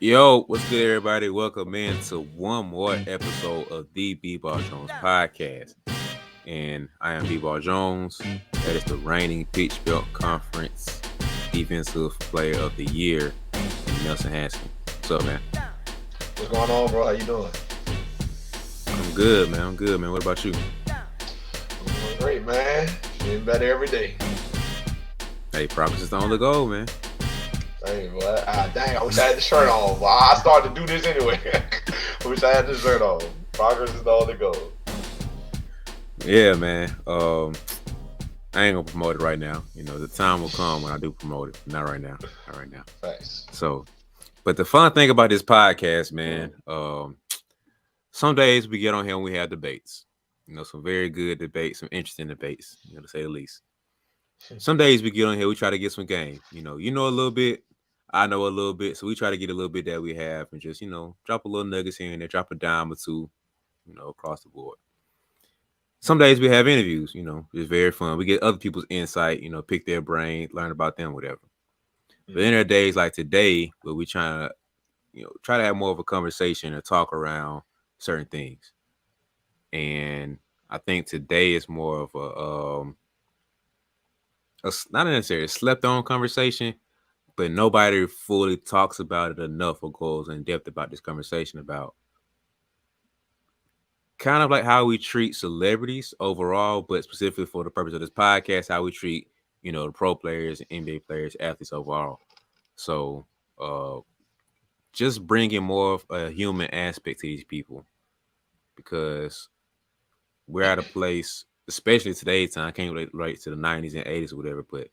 Yo, what's good, everybody? Welcome in to one more episode of the BeBall Jones podcast. And I am BeBall Jones. That is the reigning Peach Belt Conference Defensive Player of the Year, Nelson Haskins. What's up, man? What's going on, bro? How you doing? I'm good, man. I'm good, man. What about you? I'm doing great, man. Getting better every day. Hey, progress is on the go, man. Hey, what? Dang, I wish I had the shirt on. Well, I started to do this anyway. I wish I had the shirt on. Progress is all the goal. Yeah, man. I ain't gonna promote it right now. You know, the time will come when I do promote it. Not right now. Not right now. Thanks. So, but the fun thing about this podcast, man, some days we get on here and we have debates. You know, some very good debates, some interesting debates, to say the least. Some days we get on here, we try to get some game. You know a little bit, I know a little bit, so we try to get a little bit that we have and just, drop a little nuggets here and there, drop a dime or two, across the board. Some days we have interviews, it's very fun. We get other people's insight, pick their brain, learn about them, whatever. But then there are days like today where we try to have more of a conversation and talk around certain things. And I think today is more of a not necessarily a slept on conversation, but nobody fully talks about it enough or goes in depth about this conversation about kind of like how we treat celebrities overall, but specifically for the purpose of this podcast, how we treat, the pro players, NBA players, athletes overall. So, just bringing more of a human aspect to these people because we're at a place, especially today's time. I can't relate to the 90s and 80s or whatever, but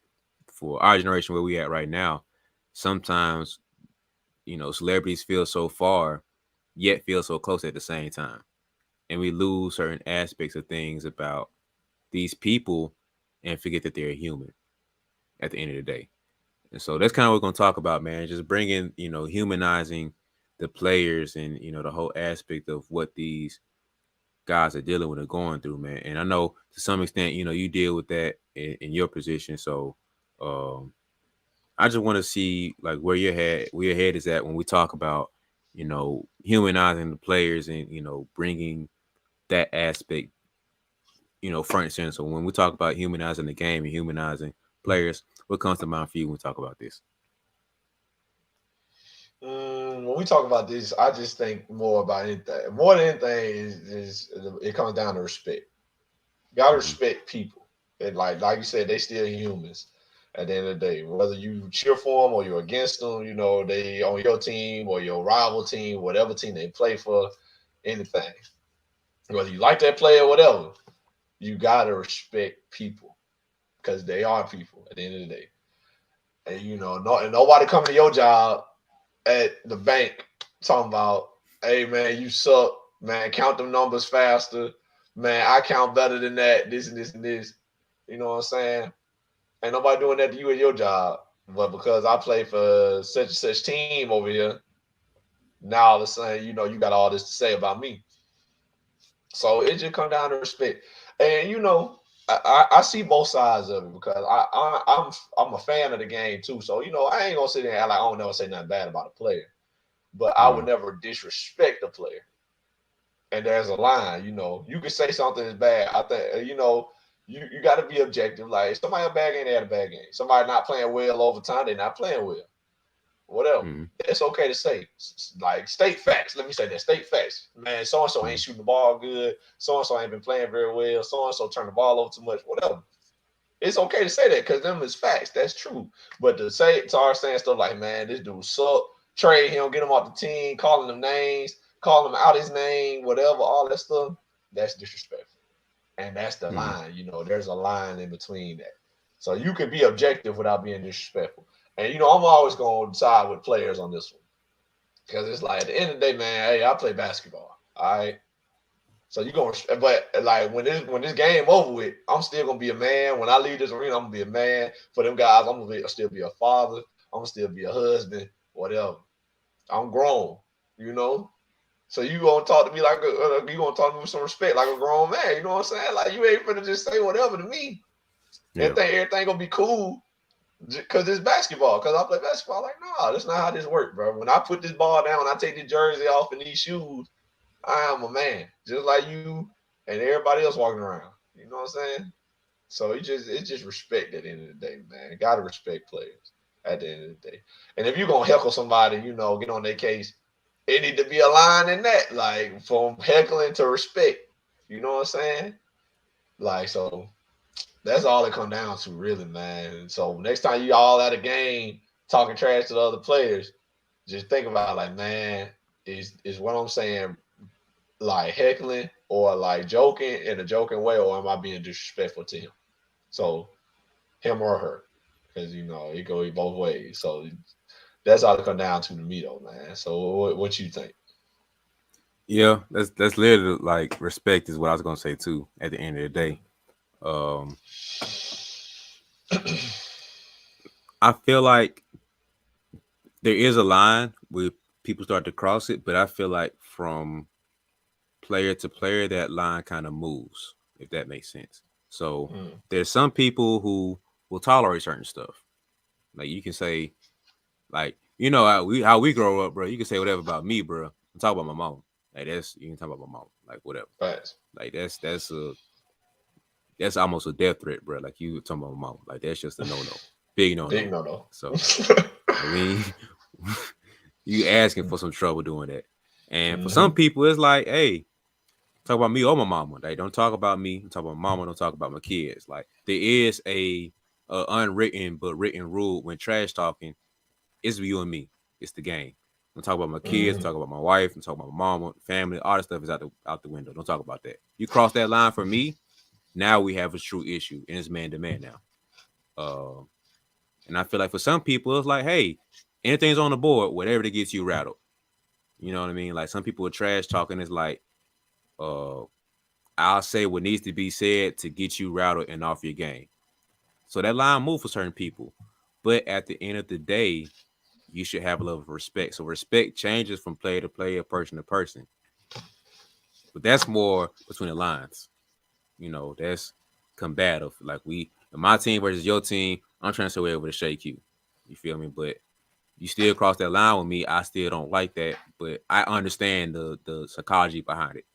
for our generation where we at right now, sometimes, celebrities feel so far, yet feel so close at the same time. And we lose certain aspects of things about these people and forget that they're human at the end of the day. And so that's kind of what we're going to talk about, man. Just bringing, humanizing the players and, the whole aspect of what these guys are dealing with and going through, man. And I know to some extent, you deal with that in your position. So I just want to see like where your head is at when we talk about, humanizing the players and, bringing that aspect, front and center. So when we talk about humanizing the game and humanizing players, what comes to mind for you when we talk about this? When we talk about this, I just think more about anything. More than anything is it comes down to respect. You gotta Mm-hmm. respect people, and like you said, they still humans. At the end of the day, whether you cheer for them or you're against them, they on your team or your rival team, whatever team they play for, anything. Whether you like that player or whatever, you gotta respect people because they are people at the end of the day. And and nobody coming to your job at the bank talking about, hey man, you suck, man, count them numbers faster, man, I count better than that, this and this and this. You know what I'm saying? Ain't nobody doing that to you at your job. But because I play for such and such team over here, now all of a sudden, you got all this to say about me. So it just come down to respect. And I see both sides of it because I'm a fan of the game too. So I ain't gonna sit there and act like I don't never say nothing bad about a player, but I would Mm-hmm. never disrespect a player. And there's a line, you can say something is bad. I think you got to be objective. Like if somebody had a bad game, they had a bad game. Somebody not playing well over time, they're not playing well. Whatever. Mm-hmm. It's okay to say. Like state facts. Let me say that. State facts. Man, so and so ain't shooting the ball good. So and so ain't been playing very well. So and so turned the ball over too much. Whatever. It's okay to say that because them is facts. That's true. But to start saying stuff like, man, this dude suck, trade him, get him off the team, calling them names, calling him out his name, whatever, all that stuff, that's disrespectful. And that's the Mm-hmm. line. There's a line in between that. So you can be objective without being disrespectful. And I'm always going to side with players on this one because it's like at the end of the day, man. Hey, I play basketball. All right. So you going, but like when this game over with, I'm still gonna be a man. When I leave this arena, I'm gonna be a man. For them guys, still be a father. I'm gonna still be a husband. Whatever. I'm grown. You know. So you gonna talk to me like you gonna talk to me with some respect, like a grown man. You know what I'm saying? Like you ain't finna just say whatever to me. Yeah. Everything gonna be cool. Because it's basketball. Because I play basketball. Like, nah, that's not how this works, bro. When I put this ball down, when I take the jersey off and these shoes, I am a man, just like you and everybody else walking around. You know what I'm saying? So it's just respect at the end of the day, man. Gotta respect players at the end of the day. And if you're gonna heckle somebody, get on their case, it need to be a line in that, like from heckling to respect. You know what I'm saying? Like, so that's all it come down to, really, man. So next time you all at a game talking trash to the other players, just think about like, man, is what I'm saying like heckling or like joking in a joking way, or am I being disrespectful to him? So him or her, because it go both ways. So that's all it come down to me, though, man. So what you think? Yeah, that's literally like respect is what I was gonna say too. At the end of the day, um, I feel like there is a line where people start to cross it, but I feel like from player to player, that line kind of moves, if that makes sense. So Mm, there's some people who will tolerate certain stuff. Like you can say, like how we grow up, bro. You can say whatever about me, bro. I'm talking about my mom. Like that's you can talk about my mom, like whatever. facts. Like that's almost a death threat, bro. Like you talking about my mom. Like that's just a no, big Big no. no no. So like we you asking for some trouble doing that. And for some Hmm. people, it's like, hey, talk about me or my mama. Like, don't talk about me. Talk about my mama. Don't talk about my kids. Like, there is a unwritten but written rule when trash talking. It's you and me. It's the game. Don't talk about my kids. Hmm. Don't talk about my wife. Don't talk about my mama, family. All that stuff is out the window. Don't talk about that. You cross that line for me. Now we have a true issue, and it's man to man now. Uh, and I feel like for some people, it's like, hey, anything's on the board, whatever that gets you rattled. You know what I mean? Like some people are trash talking. It's like, uh, I'll say what needs to be said to get you rattled and off your game. So that line move for certain people. But at the end of the day, you should have a level of respect. So respect changes from player to player, person to person. But that's more between the lines. That's combative. Like my team versus your team, I'm trying to stay able to shake you. You feel me? But you still cross that line with me. I still don't like that. But I understand the psychology behind it.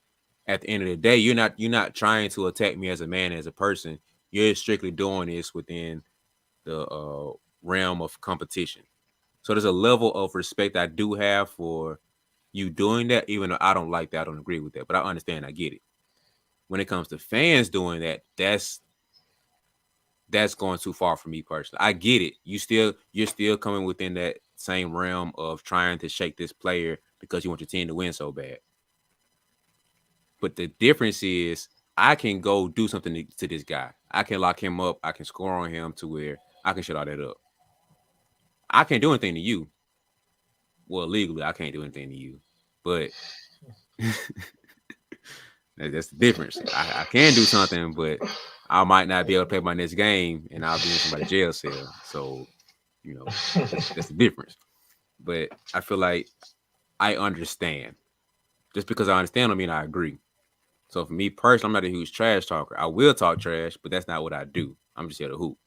At the end of the day, you're not trying to attack me as a man, as a person. You're strictly doing this within the realm of competition. So there's a level of respect I do have for you doing that, even though I don't like that, I don't agree with that, but I understand, I get it. When it comes to fans doing that, that's going too far for me personally. I get it. You're still coming within that same realm of trying to shake this player because you want your team to win so bad. But the difference is I can go do something to this guy. I can lock him up. I can score on him to where I can shut all that up. I can't do anything to you. Well, legally, I can't do anything to you. But that's the difference. I can do something, but I might not be able to play my next game and I'll be in somebody's jail cell. So, that's the difference. But I feel like I understand. Just because I understand don't mean I agree. So for me personally, I'm not a huge trash talker. I will talk trash, but that's not what I do. I'm just here to hoop.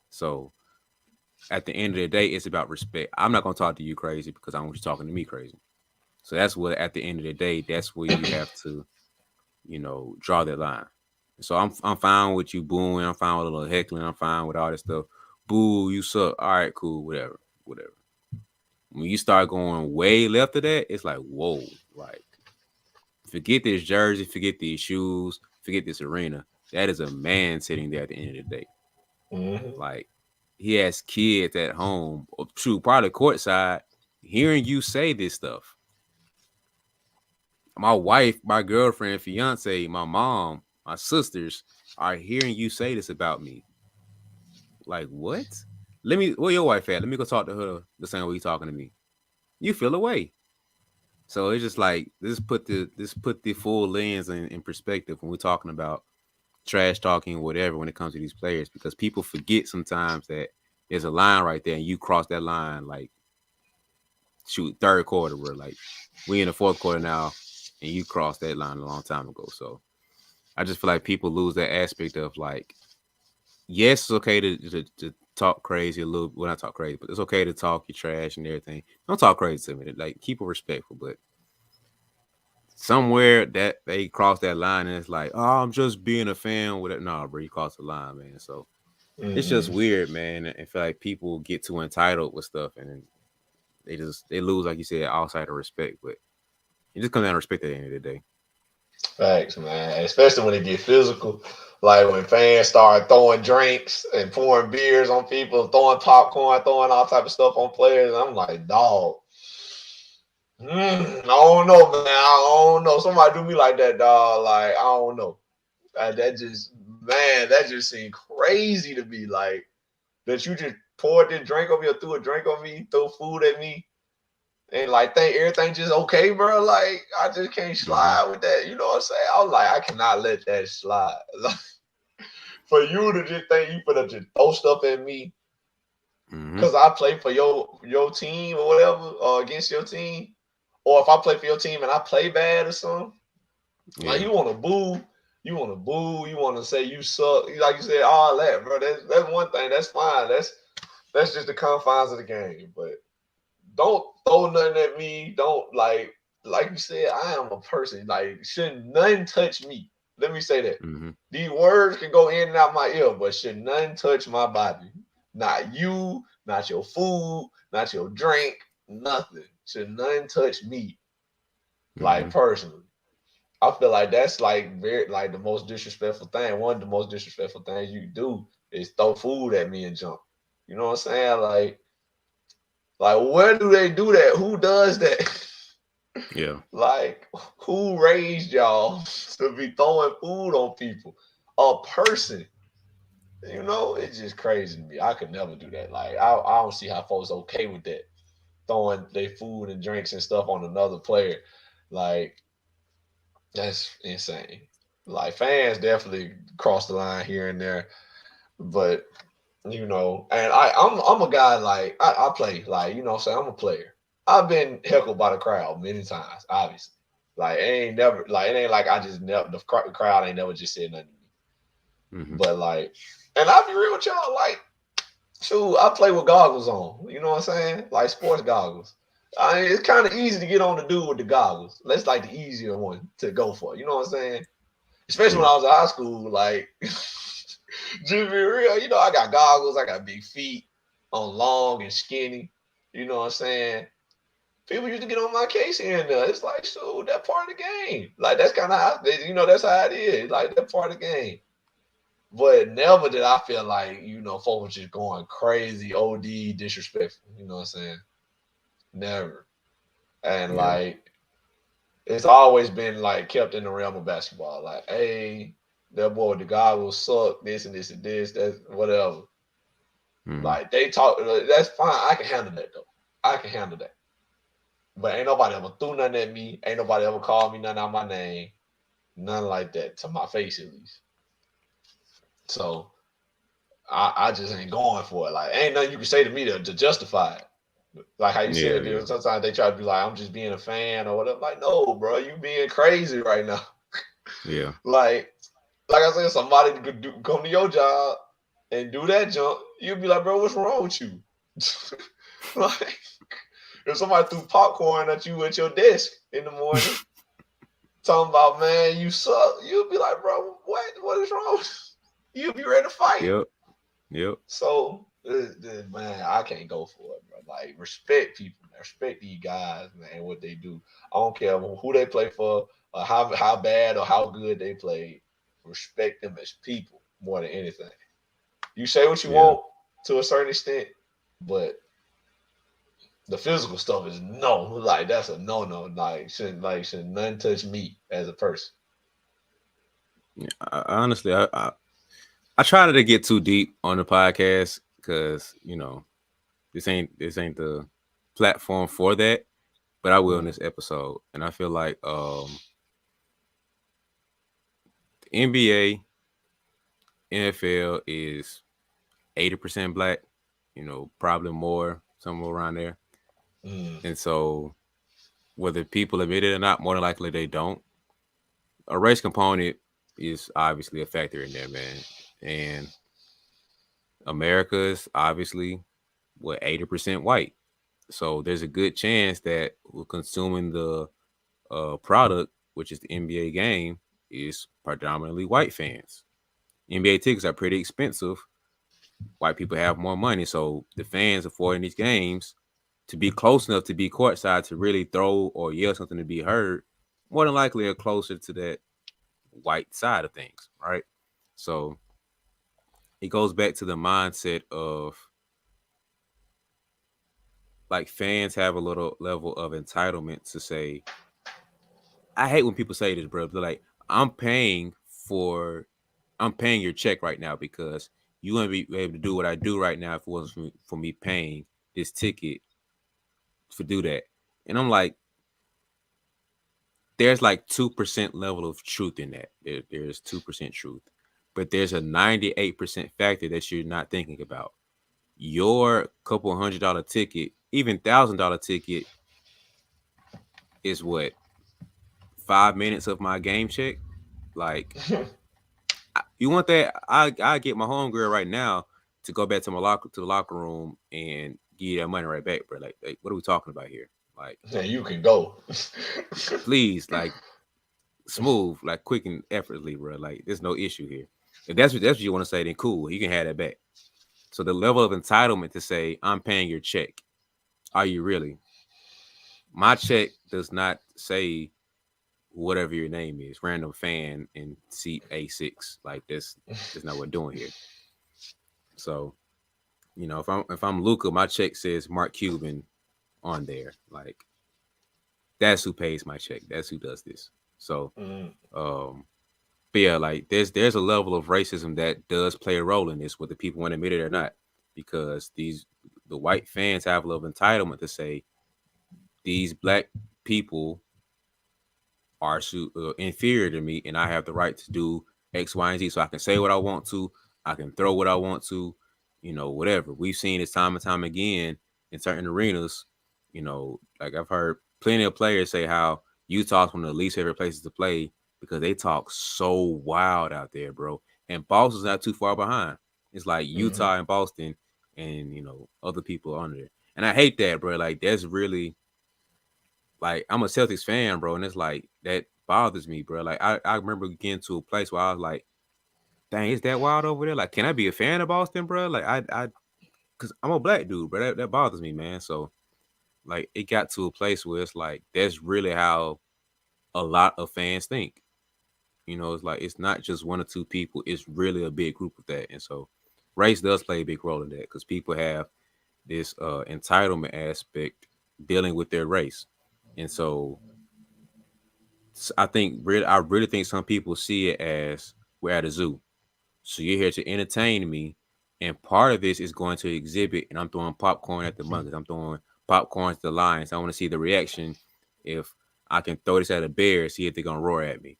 So at the end of the day, it's about respect. I'm not gonna talk to you crazy because I want you talking to me crazy. So that's what at the end of the day, that's where you have to, draw that line. So I'm fine with you booing, I'm fine with a little heckling, I'm fine with all this stuff. Boo, you suck. All right, cool, whatever, whatever. When you start going way left of that, it's like, whoa, like forget this jersey, forget these shoes, forget this arena. That is a man sitting there at the end of the day. Hmm. Like he has kids at home, or shoot, probably courtside, hearing you say this stuff. My wife, my girlfriend, fiance, my mom, my sisters are hearing you say this about me. Like what? Where your wife at? Let me go talk to her the same way you talking to me. You feel away. So it's just like this put the full lens in perspective when we're talking about trash talking, whatever, when it comes to these players, because people forget sometimes that there's a line right there, and you cross that line like shoot third quarter, where like we in the fourth quarter now, and you crossed that line a long time ago. So I just feel like people lose that aspect of like, yes, it's okay to talk crazy a little. Well, not talk crazy, but it's okay to talk your trash and everything. Don't talk crazy to me. Like keep it respectful, but somewhere that they cross that line and it's like, oh, I'm just being a fan with it. No, bro, you crossed the line, man. So it's just Mm-hmm. weird, man. And feel like people get too entitled with stuff and they lose, like you said, outside of respect. But it just comes down to respect at the end of the day. Facts, man. Especially when it get physical. Like when fans start throwing drinks and pouring beers on people, throwing popcorn, throwing all type of stuff on players. I'm like, dog. I don't know, man. I don't know. Somebody do me like that, dog. Like, I don't know. That just, man, that just seemed crazy to me. Like, that you just poured this drink on me or threw a drink on me, threw food at me, and like think everything just okay, bro. Like I just can't Mm-hmm. slide with that. You know what I'm saying? I was like, I cannot let that slide. Like, for you to just think you finna just throw stuff at me Mm-hmm. because I play for your team or whatever, or against your team, or if I play for your team and I play bad or something, like Yeah. you want to boo. You want to say you suck. Like you said, all that, bro. That's one thing. That's fine. That's just the confines of the game. But don't throw nothing at me. Don't like you said, I am a person. Like should nothing touch me. Let me say that. Mm-hmm. These words can go in and out my ear, but should nothing touch my body. Not you, not your food, not your drink, nothing. Should nothing touch me. Mm-hmm. Like personally. I feel like that's like very like the most disrespectful thing. One of the most disrespectful things you do is throw food at me and jump. You know what I'm saying? Like where do they do that? Who does that? Yeah. Like, who raised y'all to be throwing food on people? A person. You know, it's just crazy to me. I could never do that. Like, I don't see how folks okay with that. Throwing their food and drinks and stuff on another player. Like, that's insane. Like, fans definitely cross the line here and there. But, you know, and I'm a guy like, I play, like, you know what I'm saying? I'm a player. I've been heckled by the crowd many times, obviously. Like it ain't never like it ain't like I just never the crowd ain't never just said nothing to me. Mm-hmm. But like, and I'll be real with y'all. Like, shoot, I play with goggles on. You know what I'm saying? Like sports goggles. I mean, it's kind of easy to get on the dude with the goggles. That's like the easier one to go for. You know what I'm saying? Especially when Yeah. I was in high school. Like, just be real. You know, I got goggles. I got big feet. I'm long and skinny. You know what I'm saying? People used to get on my case here and there. It's like, so that part of the game. Like that's kind of how you know that's how it is. Like that part of the game. But never did I feel like folks were just going crazy, OD, disrespectful. You know what I'm saying? Never. And Yeah. like it's always been like kept in the realm of basketball. Like, hey, that boy, the guy will suck this and this and this. That's whatever. Mm-hmm. Like they talk. That's fine. I can handle that though. I can handle that. But ain't nobody ever threw nothing at me. Ain't nobody ever called me nothing out my name. None like that to my face at least. So I just ain't going for it. Like ain't nothing you can say to me to justify it. Like how you Yeah. said, Yeah. dude, sometimes they try to be like, I'm just being a fan or whatever. Like, no, bro, you being crazy right now. Yeah. like, like I said, somebody could come to your job and do that jump. You'd be like, bro, what's wrong with you? Like, if somebody threw popcorn at you at your desk in the morning, talking about, man, you suck, you'll be like, bro, what? What is wrong? You'll be ready to fight. Yep. Yep. So, man, I can't go for it, bro. Like, respect people, man. Respect these guys, man, what they do. I don't care who they play for, or how bad or how good they play. Respect them as people more than anything. You say what you Yeah. want to a certain extent, but the physical stuff is no. Like that's a no no. Like shouldn't nothing touch me as a person. Honestly, I try not to get too deep on the podcast because this ain't the platform for that. But I will in Mm, this episode, and I feel like the NBA, NFL is 80% black. Probably more somewhere around there. mm, And so, whether people admit it or not, more than likely they don't. A race component is obviously a factor in there, man. And America is obviously what 80% white. So there's a good chance that we're consuming the product, which is the NBA game, is predominantly white fans. NBA tickets are pretty expensive. White people have more money, so the fans affording these games to be close enough to be courtside to really throw or yell something to be heard, more than likely are closer to that white side of things, right? So it goes back to the mindset of like fans have a little level of entitlement to say, I hate when people say this, bro. They're like, I'm paying for, I'm paying your check right now because you wouldn't be able to do what I do right now if it wasn't for me paying this ticket to do that. And I'm like, there's like 2% level of truth in that. There's 2% truth, but there's a 98% factor that you're not thinking about. Your couple $100 ticket, even $1,000 ticket, is what 5 minutes of my game check. Like, you want that? I get my homegirl right now to go back to my locker to the locker room and give you that money right back, bro. Like, what are we talking about here? Like, And you can go. please, like, smooth, like, quick and effortlessly, bro. Like, there's no issue here. If that's what you want to say, then cool, you can have that back. So the level of entitlement to say I'm paying your check, are you really? My check does not say whatever your name is, random fan in seat A6. Like, that's not what we're doing here. So if I'm Luca, my check says Mark Cuban on there. Like, that's who pays my check. That's who does this. So Mm. um but yeah, like there's a level of racism that does play a role in this, whether people want to admit it or not. Because the white fans have a level of entitlement to say these black people are inferior to me, and I have the right to do X, Y, and Z. So I can say what I want to, I can throw what I want to, whatever. We've seen this time and time again in certain arenas. Like I've heard plenty of players say how Utah's one of the least favorite places to play because they talk so wild out there, bro. And Boston's not too far behind. It's like Hmm. Utah and Boston, and other people under there. And I hate that, bro. Like that's really like I'm a Celtics fan, bro, and it's like that bothers me, bro. Like I remember getting to a place where I was like, dang, is that wild over there? Like, can I be a fan of Boston, bro? Like cause I'm a black dude, bro. That bothers me, man. So like it got to a place where it's like that's really how a lot of fans think. It's like it's not just one or two people, it's really a big group of that. And so race does play a big role in that because people have this entitlement aspect dealing with their race. And so I really think some people see it as we're at a zoo. So you're here to entertain me, and part of this is going to exhibit, and I'm throwing popcorn at the monkeys. I'm throwing popcorn at the lions. I want to see the reaction if I can throw this at a bear, see if they're gonna roar at me.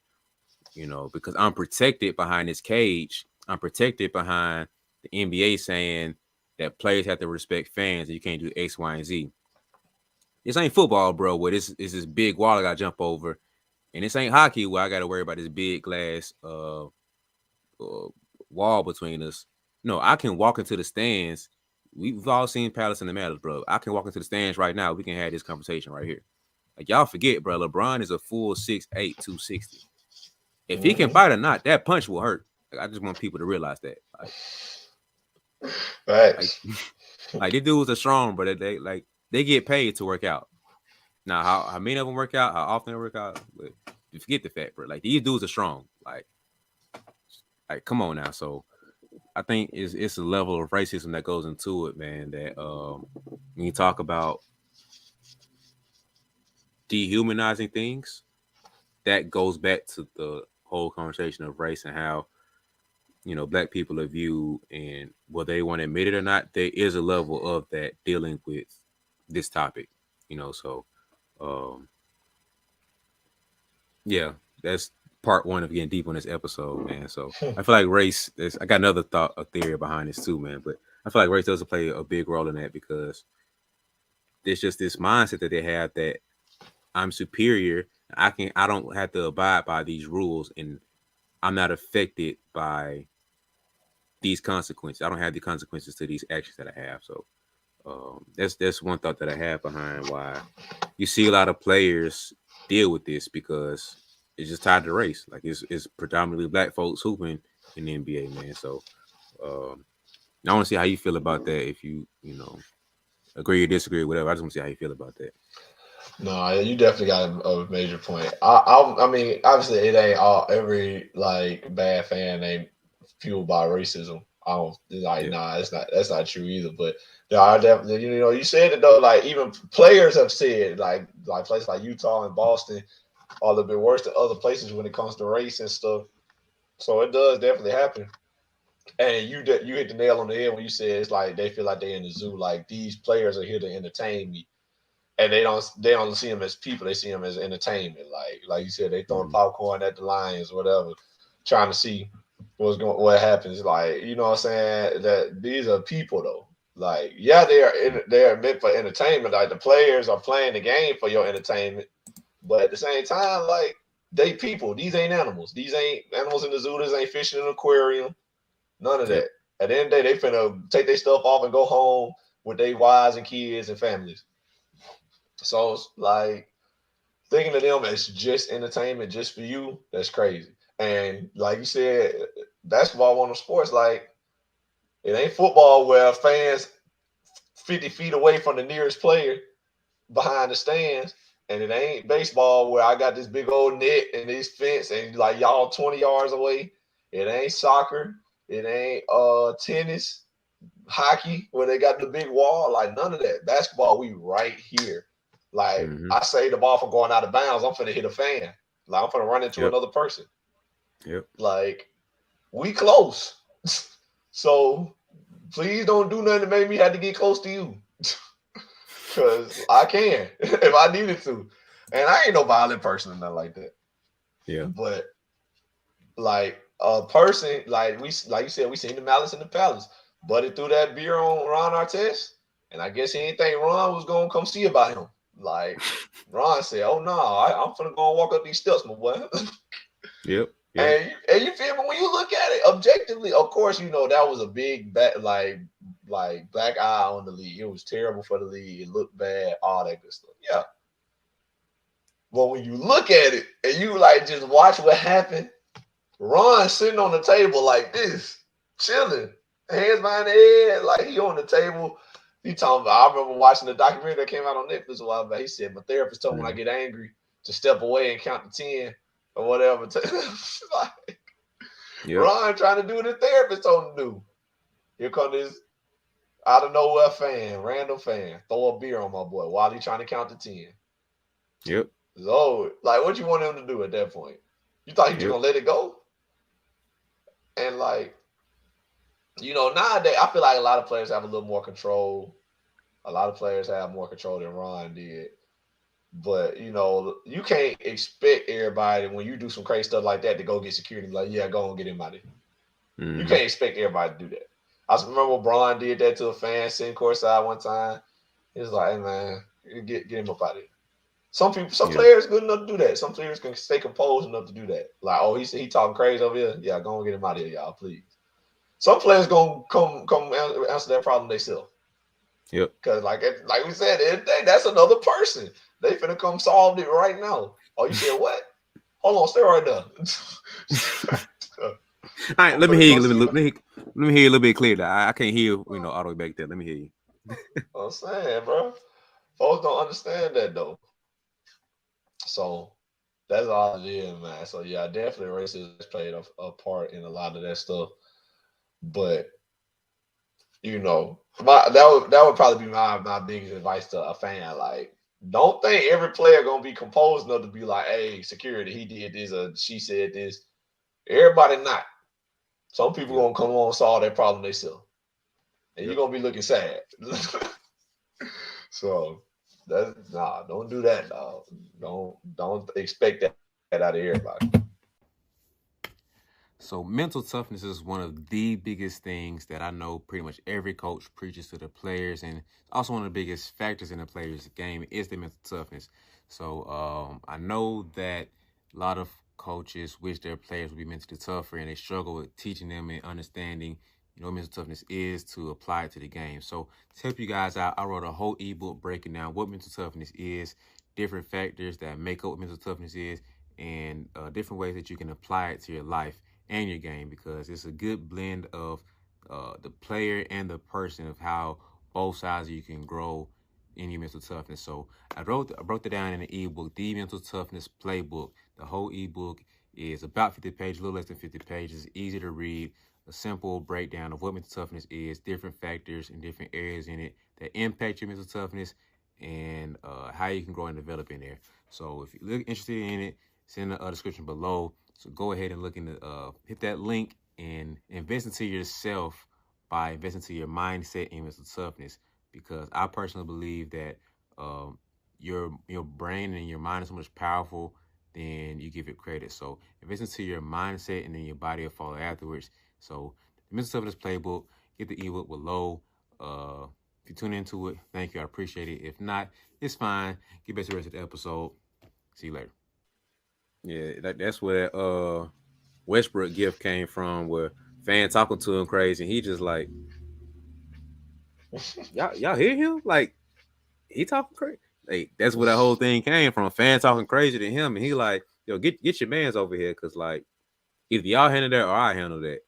Because I'm protected behind this cage. I'm protected behind the NBA saying that players have to respect fans and you can't do X, Y, and Z. This ain't football, bro, where this is this big wall I gotta jump over. And this ain't hockey where I got to worry about this big glass uh, wall between us. No, I can walk into the stands. We've all seen Palace in the Matters, bro. I can walk into the stands right now. We can have this conversation right here. Like, y'all forget, bro. LeBron is a full 6'8", 260. If he can Hmm. fight or not, that punch will hurt. Like, I just want people to realize that. Like, Facts. like these dudes are strong, but they get paid to work out. Now, how many of them work out? How often they work out? But you forget the fact, bro. Like these dudes are strong. Like, come on now. So I think it's a level of racism that goes into it, man. That when you talk about dehumanizing things, that goes back to the whole conversation of race and how black people are viewed, and whether they want to admit it or not, there is a level of that dealing with this topic. So um, yeah, that's part one of getting deep on this episode, man. So I feel like race. I got another thought, a theory behind this too, man. But I feel like race does play a big role in that because there's just this mindset that they have that I'm superior. I don't have to abide by these rules, and I'm not affected by these consequences. I don't have the consequences to these actions that I have. So that's one thought that I have behind why you see a lot of players deal with this, because it's just tied to race. Like it's predominantly black folks hooping in the NBA, man. So um, I want to see how you feel about that. If you know agree or disagree, or whatever. I just want to see how you feel about that. No, you definitely got a major point. I mean, obviously, it ain't all every like bad fan ain't fueled by racism. I don't like, Yeah. nah, that's not true either. But there are definitely, you know, you said it though. Like even players have said, like places like Utah and Boston are a little bit worse than other places when it comes to race and stuff. So it does definitely happen. And you hit the nail on the head when you said it's like they feel like they're in the zoo. Like these players are here to entertain me, and they don't see them as people. They see them as entertainment. Like you said, they throwing Mm-hmm. popcorn at the lions, whatever, trying to see what happens. Like you know what I'm saying? That these are people though. Like yeah, they are meant for entertainment. Like the players are playing the game for your entertainment, but at the same time, like they people. These ain't animals. These ain't animals in the zoo. These ain't fish in an aquarium. None of Yep. that. At the end of the day, they finna take their stuff off and go home with their wives and kids and families. So it's like thinking of them as just entertainment, just for you, that's crazy. And like you said, basketball, one of the sports, like it ain't football where fans 50 feet away from the nearest player behind the stands. And it ain't baseball where I got this big old net and this fence and like y'all 20 yards away. It ain't soccer. It ain't tennis, hockey where they got the big wall. Like none of that. Basketball, we right here. Like Mm-hmm. I say the ball from going out of bounds, I'm finna hit a fan. Like I'm finna run into Yep. another person. Yep. Like we close. So please don't do nothing to make me have to get close to you. Cause I can if I needed to. And I ain't no violent person or nothing like that. Yeah. But like a person, like you said, we seen the malice in the palace. But it threw that beer on Ron Artest. And I guess he didn't think Ron was gonna come see about him. Like Ron said, "Oh no, I'm finna go and walk up these steps, my boy." Yep. Yep. and you feel me when you look at it objectively. Of course, you know that was a big like black eye on the league. It was terrible for the league. It looked bad, all that good stuff. Yeah, but when you look at it and you like just watch what happened, Ron sitting on the table like this, chilling, hands behind the head, like he on the table. He talking about. I remember watching the documentary that came out on Netflix a while back. He said my therapist told me when I Mm-hmm. get angry to step away and count to 10 or whatever. Like, Yep. Ron trying to do what his therapist told him to do. Here come this out of nowhere fan, random fan, throw a beer on my boy while he trying to count to 10. Yep. So, like, what you want him to do at that point? You thought he was Yep. gonna let it go? And like, nowadays I feel like a lot of players have a little more control. A lot of players have more control than Ron did. But you can't expect everybody when you do some crazy stuff like that to go get security. Like, yeah, go and get him out of here. You Mm-hmm. can't expect everybody to do that. I remember Braun did that to a fan sitting courtside one time. He was like, "Hey man, get him up out of here." Some people, some Yeah. players good enough to do that. Some players can stay composed enough to do that. Like, oh, he talking crazy over here. Yeah, go and get him out of here, y'all, please. Some players gonna come answer that problem themselves. Yep. Cause like we said, that's another person. They finna come solve it right now. Oh, you said what? Hold on, stay right there. All right. I'm Let me finna hear go you. see about. Let me hear you a little bit clearer. I can't hear all the way back there. Let me hear you. I'm saying, bro. Folks don't understand that though. So that's all it is, man. So yeah, definitely racism has played a part in a lot of that stuff. But that would probably be my biggest advice to a fan. Like, don't think every player gonna be composed enough to be like, "Hey, security, he did this or she said this." Everybody not. Some people Yep. gonna come on and solve that problem themselves, and you're Yep. gonna be looking sad. So that's nah. Don't do that, dog. Don't expect that out of everybody. So mental toughness is one of the biggest things that I know pretty much every coach preaches to the players, and also one of the biggest factors in the players' game is the mental toughness. So I know that a lot of coaches wish their players would be mentally tougher, and they struggle with teaching them and understanding you know what mental toughness is to apply it to the game. So to help you guys out, I wrote a whole ebook breaking down what mental toughness is, different factors that make up what mental toughness is, and different ways that you can apply it to your life and your game, because it's a good blend of the player and the person of how both sides of you can grow in your mental toughness. So I broke that down in the ebook, the Mental Toughness Playbook. The whole ebook is about 50 pages, a little less than 50 pages, easy to read, a simple breakdown of what mental toughness is, different factors and different areas in it that impact your mental toughness, and how you can grow and develop in there. So if you're interested in it, it's in the description below. So go ahead and look in the hit that link and invest into yourself by investing into your mindset and mental toughness. Because I personally believe that your brain and your mind is so much powerful than you give it credit. So invest into your mindset, and then your body will follow afterwards. So the Mental Toughness Playbook, get the ebook below. If you tune into it, thank you. I appreciate it. If not, it's fine. Get back to the rest of the episode. See you later. Yeah, that's where Westbrook gift came from, where fan talking to him crazy, and he just like, y'all hear him? Like, he talking crazy. Like, that's where that whole thing came from. Fan talking crazy to him, and he like, yo, get your man's over here, cause like either y'all handle that or I handle that.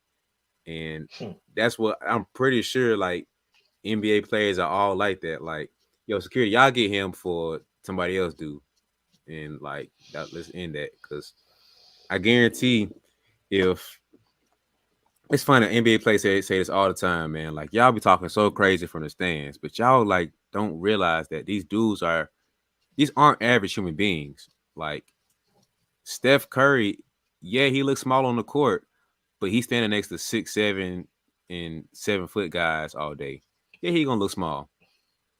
And that's what I'm pretty sure like NBA players are all like that. Like, yo, security, y'all get him for somebody else do. And like that, let's end that. Cause I guarantee if it's funny, NBA players say this all the time, man. Like, y'all be talking so crazy from the stands, but y'all like don't realize that these aren't average human beings. Like Steph Curry, yeah, he looks small on the court, but he's standing next to 6'7" and 7 foot guys all day. Yeah, he gonna look small.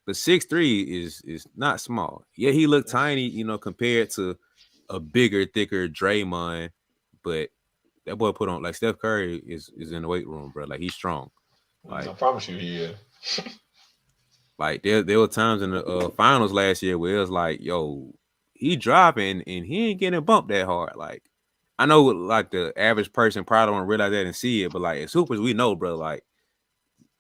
But 6'3" is not small. Yeah, he looked tiny, compared to a bigger, thicker Draymond, but that boy put on like Steph Curry is in the weight room, bro. Like he's strong. I Like promise you, he is. there were times in the finals last year where it was like, yo, he dropping and he ain't getting bumped that hard. Like I know like the average person probably don't realize that and see it, but like as hoopers, we know, bro. Like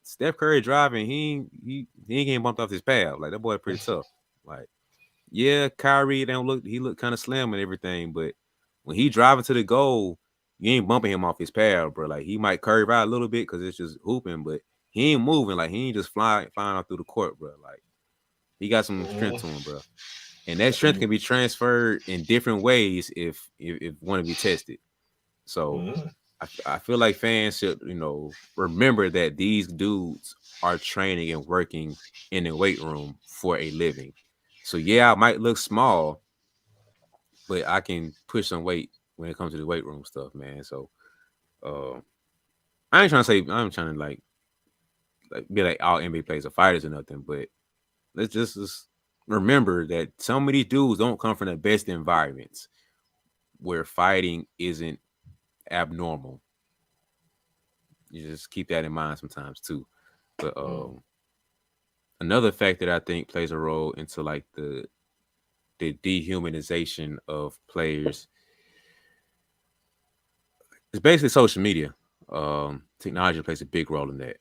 Steph Curry driving, he ain't getting bumped off his pad. Like that boy pretty tough. Like yeah, Kyrie don't look he look kind of slim and everything, but when he driving to the goal, you ain't bumping him off his pad, bro. Like he might curve out a little bit because it's just hooping, but he ain't moving. Like he ain't just flying out through the court, bro. Like he got some strength to him, bro. And that strength can be transferred in different ways if want to be tested. So I feel like fans should, remember that these dudes are training and working in the weight room for a living. So yeah, I might look small, but I can push some weight when it comes to the weight room stuff, man. So uh, I'm trying to like be like all NBA players are fighters or nothing, but let's just remember that some of these dudes don't come from the best environments where fighting isn't abnormal. You just keep that in mind sometimes too. But another fact that I think plays a role into like the dehumanization of players is basically social media. Technology plays a big role in that.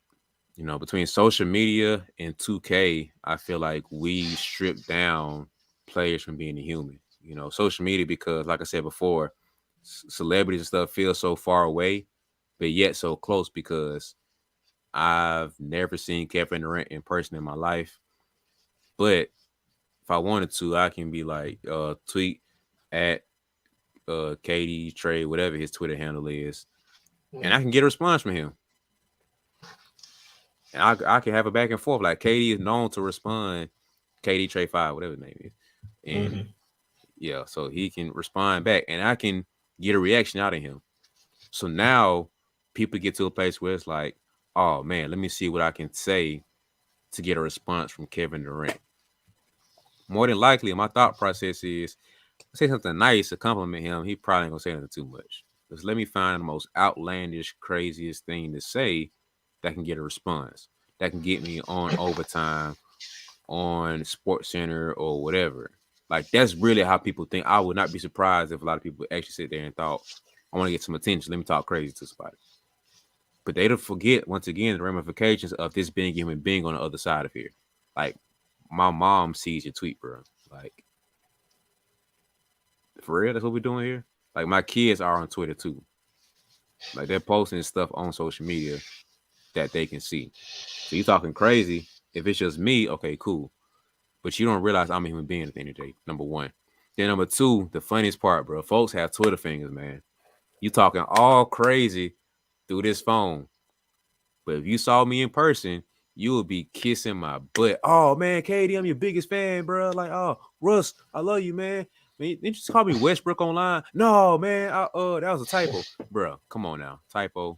Between social media and 2K, I feel like we strip down players from being a human. Social media, because like I said before, celebrities and stuff feel so far away, but yet so close, because I've never seen Kevin Durant in person in my life. But if I wanted to, I can be like tweet at Katie Trey, whatever his Twitter handle is, and I can get a response from him. And I can have a back and forth. Like Katie is known to respond, Katie Trey 5, whatever the name is. And yeah, so he can respond back and I can get a reaction out of him. So now people get to a place where it's like, oh man, let me see what I can say to get a response from Kevin Durant. More than likely, my thought process is say something nice to compliment him. He probably ain't gonna say nothing too much. Just let me find the most outlandish, craziest thing to say that can get a response. That can get me on overtime, on Sports Center or whatever. Like that's really how people think. I would not be surprised if a lot of people actually sit there and thought, I want to get some attention. Let me talk crazy to somebody. But they don't forget once again the ramifications of this being a human being on the other side of here. Like my mom sees your tweet, bro. Like for real, that's what we're doing here. Like my kids are on Twitter too. Like they're posting stuff on social media that they can see. So you talking crazy. If it's just me, okay, cool. But you don't realize I'm a human being at the end of the day. Number one. Then number two, the funniest part, bro. Folks have Twitter fingers, man. You talking all crazy through this phone. But if you saw me in person, you would be kissing my butt. Oh man, Katie, I'm your biggest fan, bro. Like, oh, Russ, I love you, man. Man, didn't you just call me Westbrook online? No, man. That was a typo, bro. Come on now, typo.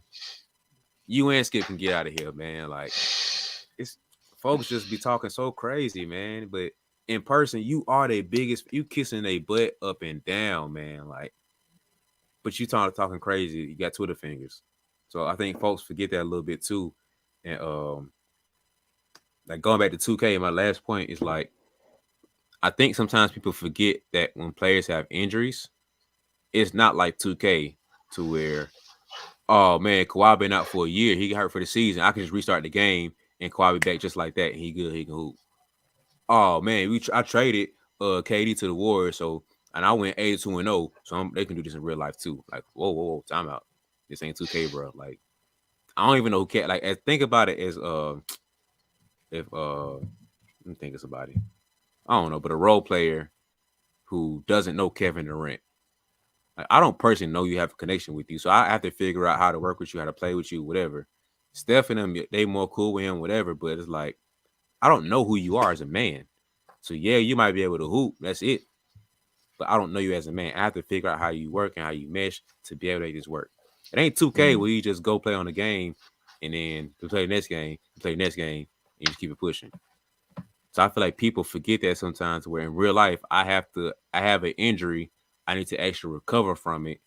You and Skip can get out of here, man. Like, it's folks just be talking so crazy, man. But in person, you are the biggest. You kissing their butt up and down, man. Like, but you talking crazy. You got Twitter fingers. So I think folks forget that a little bit too. And like going back to 2K, my last point is like I think sometimes people forget that when players have injuries, it's not like 2K to where, oh man, Kawhi been out for a year, he got hurt for the season. I can just restart the game and Kawhi be back just like that, and he good, he can hoop. Oh man, I traded KD to the Warriors, so and I went 82-0, so they can do this in real life too. Like whoa, time out. This ain't 2K, bro. Like I don't even know who can. Like think about it as if let me think of somebody. I don't know, but a role player who doesn't know Kevin Durant. Like, I don't personally know you have a connection with you, so I have to figure out how to work with you, how to play with you, whatever. Steph and them, they more cool with him, whatever. But it's like I don't know who you are as a man. So yeah, you might be able to hoop. That's it. But I don't know you as a man. I have to figure out how you work and how you mesh to be able to make this work. It ain't 2K Mm. where you just go play on the game and then to play the next game, play the next game, and you just keep it pushing. So I feel like people forget that sometimes where in real life I have an injury, I need to actually recover from it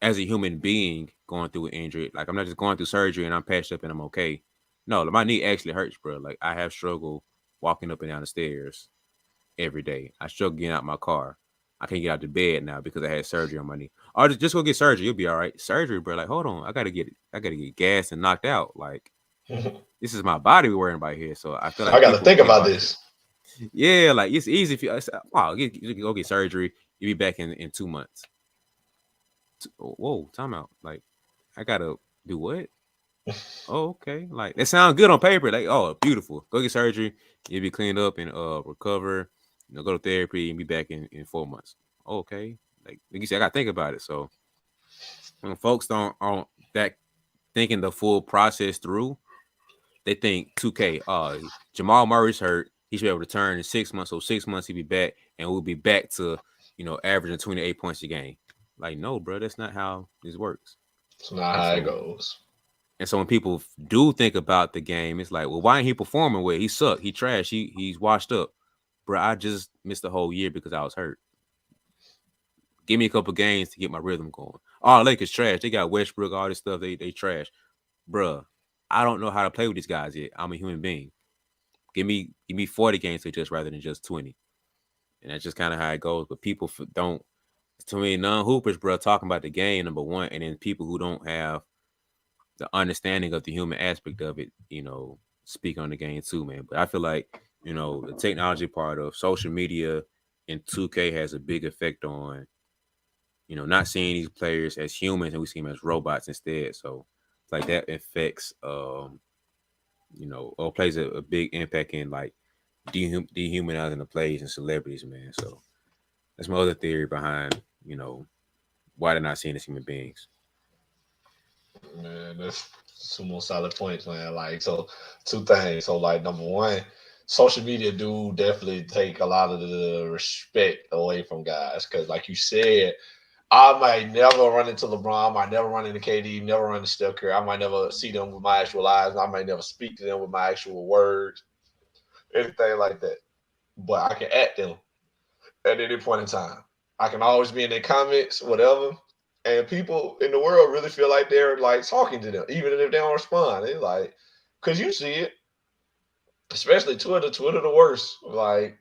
as a human being going through an injury. Like I'm not just going through surgery and I'm patched up and I'm okay. No, my knee actually hurts, bro. Like I have struggled walking up and down the stairs every day. I struggle getting out my car. I can't get out of bed now because I had surgery on my knee. Or just go get surgery. You'll be all right. Surgery, bro. Like, hold on. I gotta get gassed and knocked out. Like, this is my body we're worrying about here. So I feel I like got to people think forget about about that. this. Yeah, like it's easy if wow, you can go get surgery. You'll be back in 2 months. Whoa, time out. Like, I gotta do what? Oh, okay. Like that sounds good on paper. Like, oh, beautiful. Go get surgery. You'll be cleaned up and recover. Go to therapy and be back in 4 months. Okay. Like you said, I gotta think about it. So when folks don't aren't that thinking the full process through, they think 2K. Jamal Murray's hurt. He should be able to return in 6 months. So 6 months he'll be back, and we'll be back to averaging 28 points a game. Like no, bro, that's not how this works. It's not And how it so goes. when people do think about the game, it's like, well, why ain't he performing well? He sucked. He trash. He's washed up. Bro, I just missed the whole year because I was hurt. Give me a couple games to get my rhythm going. Oh, Lakers trash. They got Westbrook, all this stuff. They trash. Bruh, I don't know how to play with these guys yet. I'm a human being. Give me 40 games to adjust rather than just 20. And that's just kind of how it goes. But people don't, to me, non-hoopers, bro, talking about the game, number one, and then people who don't have the understanding of the human aspect of it, speak on the game too, man. But I feel like, the technology part of social media and 2K has a big effect on, not seeing these players as humans and we see them as robots instead. So it's like that affects, or plays a big impact in like dehumanizing the plays and celebrities, man. So that's my other theory behind, why they're not seen as human beings. Man, that's two more solid points, man. Like, so two things. So, like, number one, social media do definitely take a lot of the respect away from guys. Because, like you said, I might never run into LeBron. I might never run into KD, never run into Steph Curry. I might never see them with my actual eyes. I might never speak to them with my actual words, anything like that. But I can at them at any point in time. I can always be in their comments, whatever. And people in the world really feel like they're like talking to them, even if they don't respond. They like, because you see it, especially Twitter. Twitter the worst. Like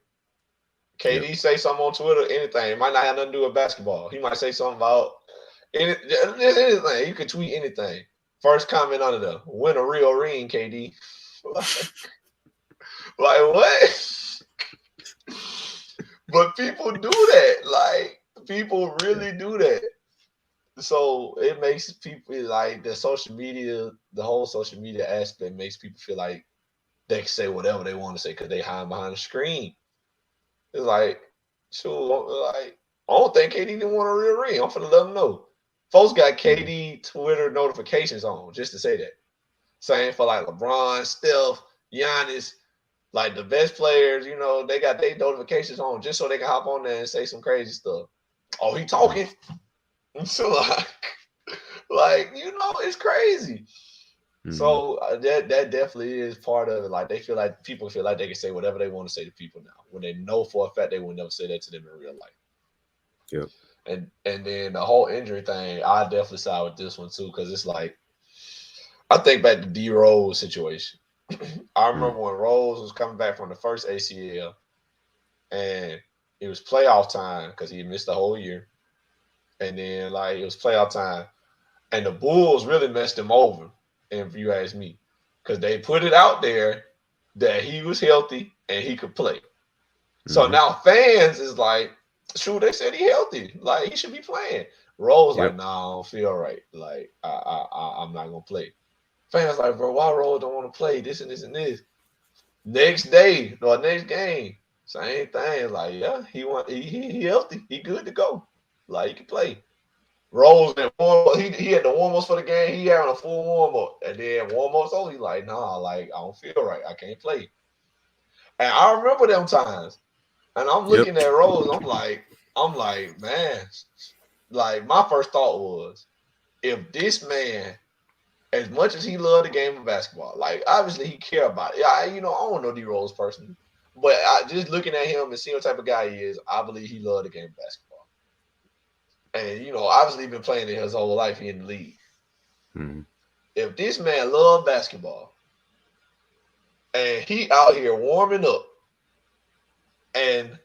Yep. KD say something on Twitter, anything. It might not have nothing to do with basketball. He might say something about just anything. You could tweet anything. First comment under there, win a real ring, KD. Like what? But people do that. Like people Yeah. really do that. So it makes people like the whole social media aspect makes people feel like they can say whatever they want to say because they hide behind the screen. It's like, sure, like I don't think KD didn't want a real ring. I'm finna let them know. Folks got Mhm. KD Twitter notifications on just to say that. Same for like LeBron, Steph, Giannis, like the best players. They got their notifications on just so they can hop on there and say some crazy stuff. Oh, he Mhm. talking. So it's crazy. Mhm. So that definitely is part of it. Like people feel like they can say whatever they want to say to people now, when they know for a fact they will never say that to them in real life. Yep. And then the whole injury thing, I definitely side with this one too, because it's like I think back to D Rose situation. I Mhm. remember when Rose was coming back from the first ACL, and it was playoff time because he missed the whole year, and then like it was playoff time, and the Bulls really messed him over. If you ask me, because they put it out there that he was healthy and he could play. So Mhm. now fans is like, shoot, they said he healthy, like he should be playing. Rose like, Yep. nah, I don't feel right. Like I'm not gonna play. Fans like, bro, why Rose don't want to play? This and this and this. Next day or next game, same thing. Like, yeah, he healthy. He good to go. Like he can play. Rose and he had the warm ups for the game. He had a full warm up, and then warm ups over. He like, nah, like I don't feel right. I can't play. And I remember them times. And I'm Yep. looking at Rose. I'm like, man. Like my first thought was, if this man, as much as he loved the game of basketball, like obviously he care about it. I don't know D Rose personally, but just looking at him and seeing what type of guy he is, I believe he loved the game of basketball. And obviously he been playing it his whole life. He in the league. Mhm. If this man loved basketball and he out here warming up and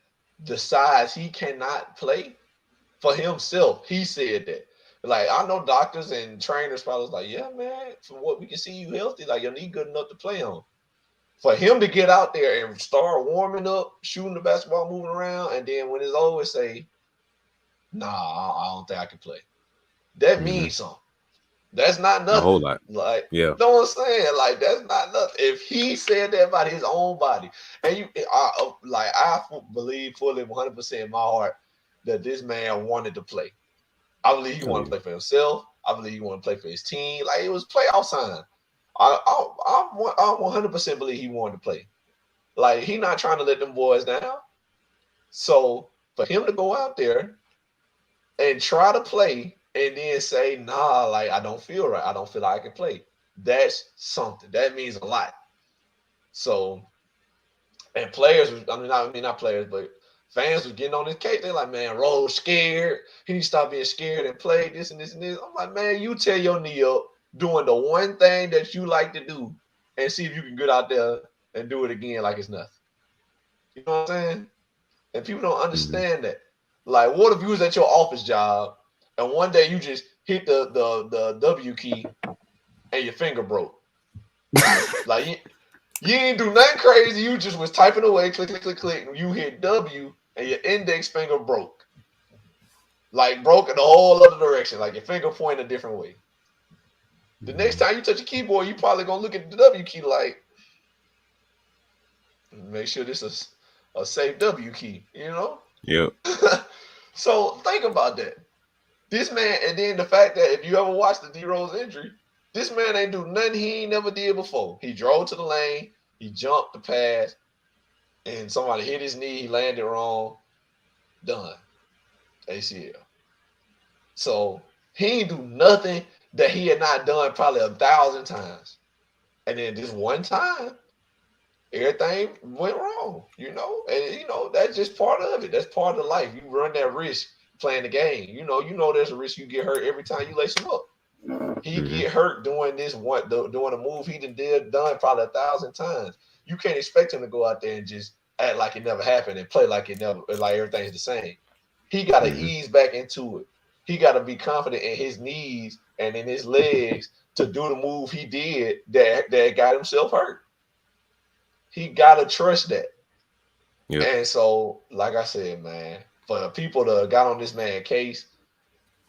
decides he cannot play for himself, he said that. Like I know doctors and trainers probably was like, yeah, man, from what we can see, you healthy. Like your knee good enough to play on. For him to get out there and start warming up, shooting the basketball, moving around, and then when it's over, say, nah, I don't think I can play. That Mhm. means something. That's not A whole nothing. lot. Like, Yeah. you know what I'm saying? Like, that's not nothing. If he said that about his own body, and I believe fully 100% in my heart that this man wanted to play. I believe he Oh wanted to yeah. play for himself. I believe he wanted to play for his team. Like, it was playoff time. I 100% believe he wanted to play. Like, he not trying to let them boys down. So, for him to go out there and try to play and then say, nah, like I don't feel right. I don't feel like I can play. That's something. That means a lot. So, and players, not players, but fans was getting on his case. They're like, man, Rose scared. He need to stop being scared and play this and this and this. I'm like, man, you tear your knee up doing the one thing that you like to do and see if you can get out there and do it again like it's nothing. You know what I'm saying? And people don't Mhm. understand that. Like, what if you was at your office job and one day you just hit the W key and your finger broke? Like you ain't do nothing crazy. You just was typing away, click, click, click, click, and you hit W and your index finger broke. Like broke in the whole other direction. Like your finger pointed a different way. The next Mhm. time you touch a keyboard, you probably gonna look at the W key like, make sure this is a safe W key. Yep. So think about that. This man, and then the fact that if you ever watched the D Rose injury, this man ain't do nothing he ain't never did before. He drove to the lane, he jumped the pass, and somebody hit his knee, he landed wrong, done. ACL. So he ain't do nothing that he had not done probably 1,000 times. And then this one time, everything went wrong. And that's just part of it. That's part of life. You run that risk playing the game. You know there's a risk you get hurt every time you lace him up. He Mhm. get hurt doing doing a move he done probably 1,000 times. You can't expect him to go out there and just act like it never happened and play like everything's the same. He got to Mhm. ease back into it. He got to be confident in his knees and in his legs to do the move he did that got himself hurt. He got to trust that. Yep. And so, like I said, man, for the people that got on this man case,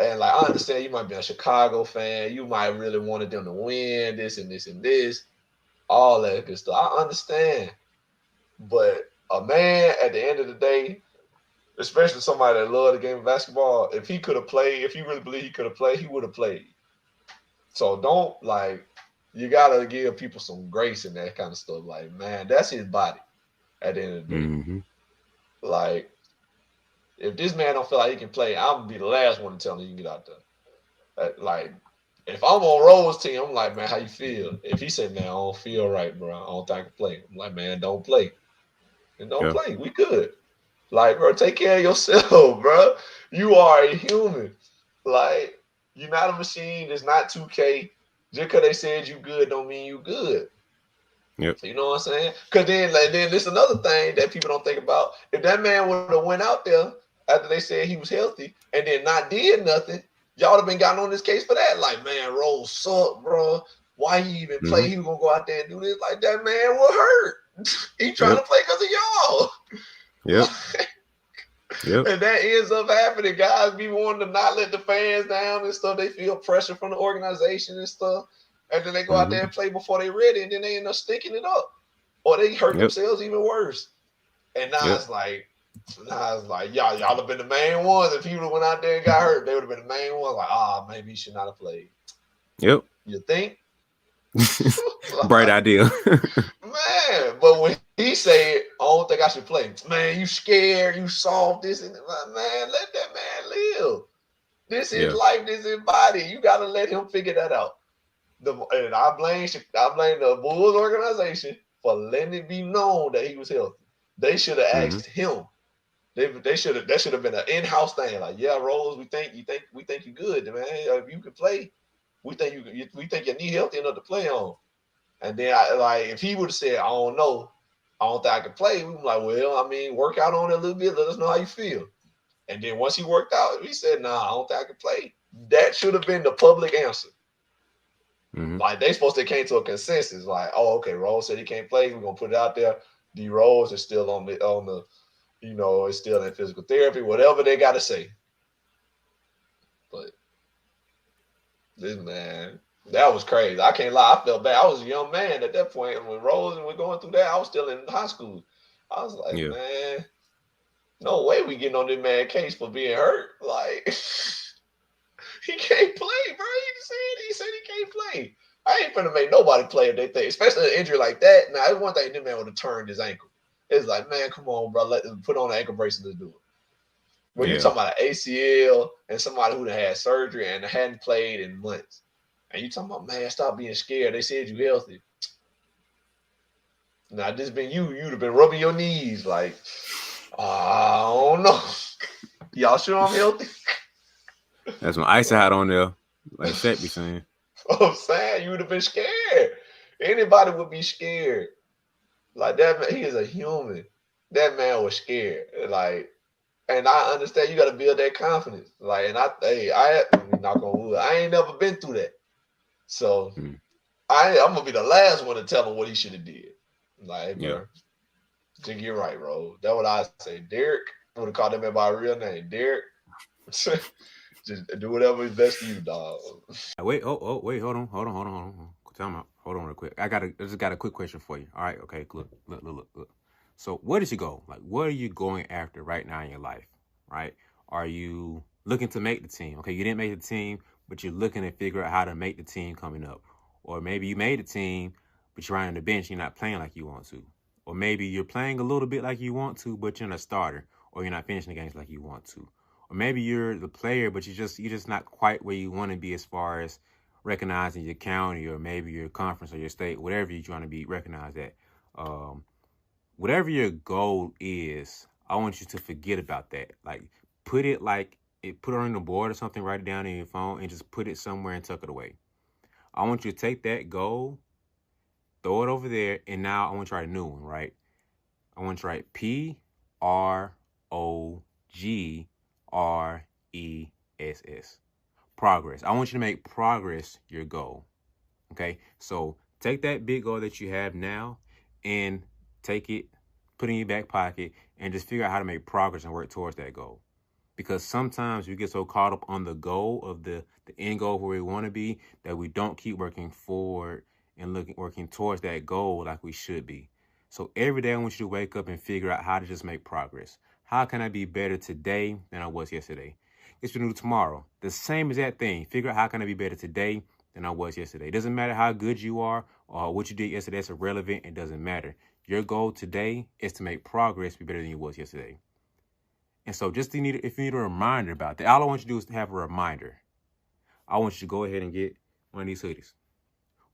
and like I understand you might be a Chicago fan, you might really wanted them to win this and this and this, all that good stuff. I understand. But a man at the end of the day, especially somebody that loved the game of basketball, if he could have played, if you really believe he could have played, he would have played. So don't like you gotta give people some grace in that kind of stuff. Like, man, that's his body at the end of the day. Mm-hmm. Like, if this man don't feel like he can play, I'm gonna be the last one to tell him he can get out there. Like, if I'm on Rose team, I'm like, man, how you feel? If he said, man, I don't feel right, bro, I don't think I can play. I'm like, man, don't play. And don't Yeah. play. We good. Like, bro, take care of yourself, bro. You are a human. Like, you're not a machine. It's not 2K. Just because they said you good don't mean you good. Yep. You know what I'm saying? Because then this another thing that people don't think about. If that man would have went out there after they said he was healthy and then not did nothing, y'all would have been gotten on this case for that. Like, man, Rose sucked, bro. Why he even Mm-hmm. play? He was gonna go out there and do this. Like, that man was hurt. He trying Yep. to play because of y'all. Yep. Yep. And that ends up happening. Guys be wanting to not let the fans down and stuff. They feel pressure from the organization and stuff. And then they go out there Mm-hmm. and play before they ready, and then they end up stinking it up. Or they hurt Yep. themselves even worse. And Yep. now it's like, y'all have been the main ones. If he would have went out there and got hurt, they would have been the main ones. Like, maybe he should not have played. Yep. You think? Bright idea. Man, but when he said, I don't think I should play, man, you scared, you soft, this and that. Man, let that man live. This is Yeah. life, this is body. You gotta let him figure that out. And I blame the Bulls organization for letting it be known that he was healthy. They should have Mm-hmm. asked him. They should have that should have been an in-house thing. Like, yeah, Rose, we think you good, man. If you can play, we think we think your knee healthy enough to play on. And then if he would have said, I don't know, I don't think I can play, we were like, well, I mean, work out on it a little bit, let us know how you feel. And then once he worked out, he said, nah, I don't think I can play. That should have been the public answer. Mm-hmm. Like, they supposed to came to a consensus, like, oh, okay, Rose said he can't play, we're gonna put it out there. D Rose is still on the it's still in physical therapy, whatever they gotta say. But this man, that was crazy. I can't lie. I felt bad. I was a young man at that point. When Rose and we going through that, I was still in high school. I was like, Yeah. man, no way we getting on this man case for being hurt. Like, he can't play, bro. He said he can't play. I ain't finna make nobody play if they think, especially an injury like that. Now, it's one thing this man would have turned his ankle. It's like, man, come on, bro. Put on an ankle bracelet to do it. When you Yeah. talking about an ACL and somebody who had surgery and hadn't played in months, and you talking about, man, stop being scared. They said you healthy. Now, this been you'd have been rubbing your knees like, I don't know. Y'all sure I'm healthy? That's my ice hat on there, like Shaq be saying. I'm saying you would have been scared. Anybody would be scared. Like that man, he is a human. That man was scared. Like, and I understand you got to build that confidence. Like, and I knock on wood. I ain't never been through that, so Mm. I'm gonna be the last one to tell him what he should have did. Like, hey, Yeah. bro, think you're right, bro. That's what I say. Derek, I would have called that man by a real name. Derek, just do whatever is best for you, dog. Wait. Wait. Hold on. Time out. Hold on real quick. I just got a quick question for you. All right. Okay. Look. So where did you go? Like, what are you going after right now in your life? Right? Are you looking to make the team? Okay, you didn't make the team, but you're looking to figure out how to make the team coming up. Or maybe you made the team, but you're right on the bench. You're not playing like you want to. Or maybe you're playing a little bit like you want to, but you're not a starter, or you're not finishing the games like you want to. Or maybe you're the player, but you're just not quite where you want to be as far as recognizing your county or maybe your conference or your state, whatever you're trying to be recognized at. Whatever your goal is, I want you to forget about that. Like, put it on the board or something, write it down in your phone, and just put it somewhere and tuck it away. I want you to take that goal, throw it over there, and now I want you to write a new one, right? I want you to write PROGRESS. Progress. I want you to make progress your goal. Okay. So take that big goal that you have now and take it, put it in your back pocket, and just figure out how to make progress and work towards that goal. Because sometimes we get so caught up on the goal of the end goal where we want to be that we don't keep working forward and working towards that goal like we should be. So every day I want you to wake up and figure out how to just make progress. How can I be better today than I was yesterday? It's new tomorrow. The same exact thing. Figure out how can I be better today than I was yesterday. It doesn't matter how good you are or what you did yesterday. It's irrelevant. It doesn't matter. Your goal today is to make progress, be better than you was yesterday. And so just if you need a reminder about that, all I want you to do is to have a reminder. I want you to go ahead and get one of these hoodies.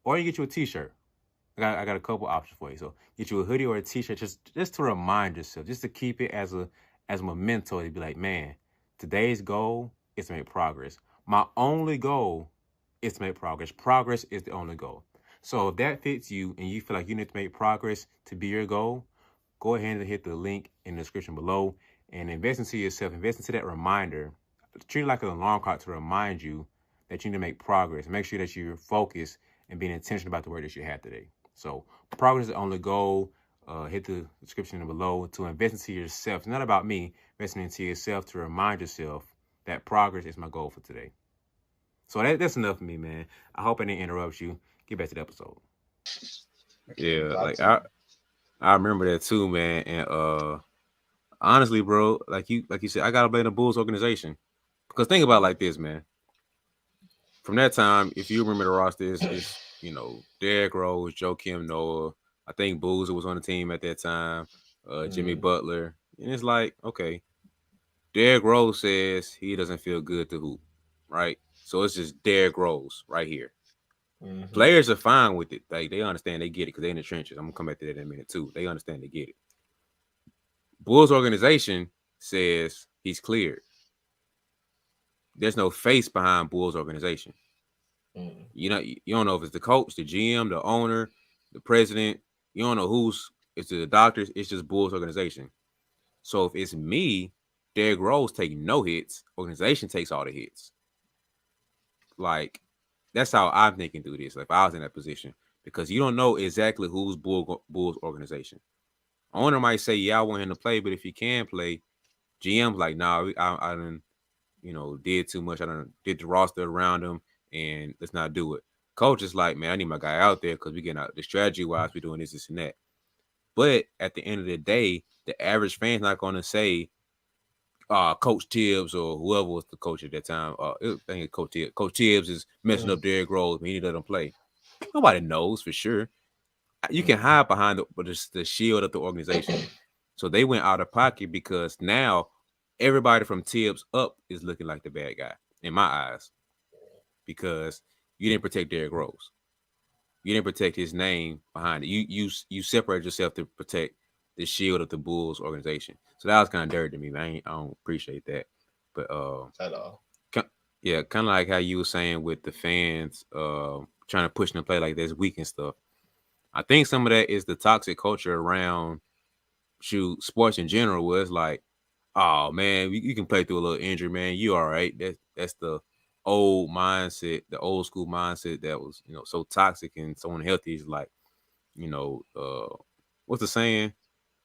Or you get you a t-shirt. I got a couple options for you. So get you a hoodie or a t-shirt just to remind yourself, just to keep it as a memento to be like, man, today's goal is to make progress. My only goal is to make progress. Progress is the only goal. So if that fits you and you feel like you need to make progress to be your goal, go ahead and hit the link in the description below and invest into yourself. Invest into that reminder. Treat it like an alarm clock to remind you that you need to make progress. Make sure that you're focused and being intentional about the work that you have today. So progress is the only goal. Hit the description below to invest into yourself. It's not about me. Investing into yourself to remind yourself that progress is my goal for today. So that's enough for me, man. I hope I didn't interrupt you. Get back to the episode. Yeah, Not like to. I remember that too, man. And honestly, bro, like you said, I gotta blame the Bulls organization. Because think about it like this, man. From that time, if you remember the roster, is Derrick Rose, Joakim Noah. I think Boozer was on the team at that time. Jimmy Mm-hmm. Butler, and it's like, okay, Derrick Rose says he doesn't feel good to hoop, right? So it's just Derrick Rose right here. Mm-hmm. Players are fine with it. Like they understand, they get it because they're in the trenches. I'm gonna come back to that in a minute too. They understand, they get it. Bulls organization says he's cleared. There's no face behind Bulls organization. Mm-hmm. You don't know if it's the coach, the GM, the owner, the president. You don't know who's it's the doctors. It's just Bulls organization. So if it's me, Derrick Rose taking no hits, organization takes all the hits. Like that's how I'm thinking through this. Like if I was in that position, because you don't know exactly who's Bulls organization. Owner might say, "Yeah, I want him to play," but if he can play, GM's like, "Nah, I didn't, did too much. I done did the roster around him, and let's not do it." Coach is like, "Man, I need my guy out there because we getting out the strategy wise, we doing this and that." But at the end of the day, the average fan's not going to say, Coach Tibbs or whoever was the coach at that time. I think Coach Tibbs. Coach Tibbs is messing up Derrick Rose. We need to let him play. Nobody knows for sure. You can Mm-hmm. hide behind the shield of the organization. So they went out of pocket because now everybody from Tibbs up is looking like the bad guy in my eyes because you didn't protect Derrick Rose. You didn't protect his name behind it. You separate yourself to protect the shield of the Bulls organization. So that was kind of dirty to me, man. I don't appreciate that. But At all. yeah, kind of like how you were saying with the fans trying to push them to play like that's weak and stuff. I think some of that is the toxic culture around sports in general, where it's like, oh man, you can play through a little injury, man. You all right. That's the old mindset, the old school mindset that was, so toxic and so unhealthy. Is like, you know, uh, what's the saying?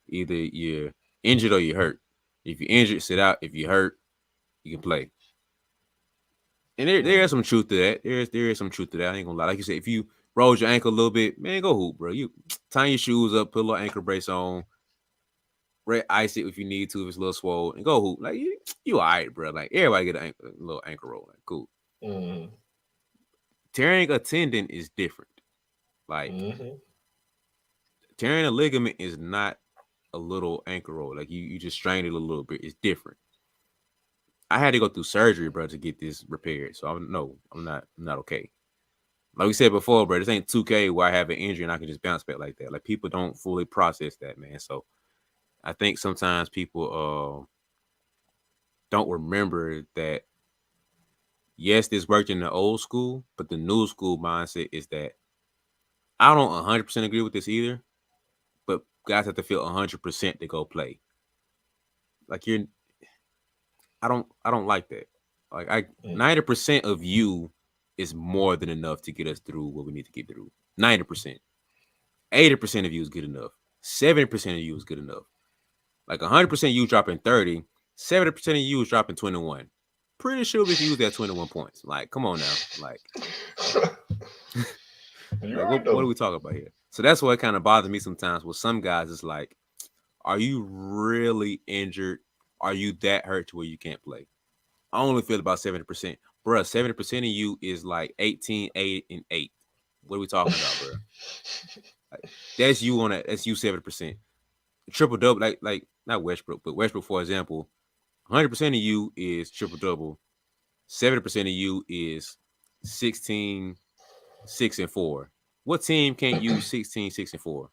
Either you're injured or you're hurt. If you're injured, sit out. If you're hurt, you can play. And there is Mm-hmm. some truth to that. There is some truth to that. I ain't gonna lie. Like you said, if you roll your ankle a little bit, man, go hoop, bro. You tie your shoes up, put a little ankle brace on, red ice it if you need to, if it's a little swollen, and go hoop. Like you all right, bro. Like everybody get a little ankle roll. Like, cool. Mm-hmm. Tearing a tendon is different. Like Mm-hmm. tearing a ligament is not a little ankle roll. Like you just strain it a little bit. It's different. I had to go through surgery, bro, to get this repaired. So I'm not okay. Like we said before, bro, this ain't 2K where I have an injury and I can just bounce back like that. Like people don't fully process that, man. So I think sometimes people don't remember that yes, this worked in the old school, but the new school mindset is that I don't 100% agree with this either, but guys have to feel 100% to go play. Like I don't like that. Like I Mm. 90% of you is more than enough to get us through what we need to get through. 90%. 80% of you is good enough. 70% of you is good enough. Like 100% you dropping 30, 70% of you is dropping 21. Pretty sure we can use that 21 points. Like, come on now. You're Like right what are though. we talking about here? So that's what kind of bothers me sometimes with some guys. It's like, are you really injured? Are you that hurt to where you can't play? I only feel about 70%. Bruh, 70% of you is like 18, 8, and 8. What are we talking about, bruh? Like, that's you on that. That's you 70%. Triple double, like not Westbrook, but Westbrook, for example, 100% of you is triple double. 70% of you is 16, 6, and 4. What team can't use 16, 6, and 4?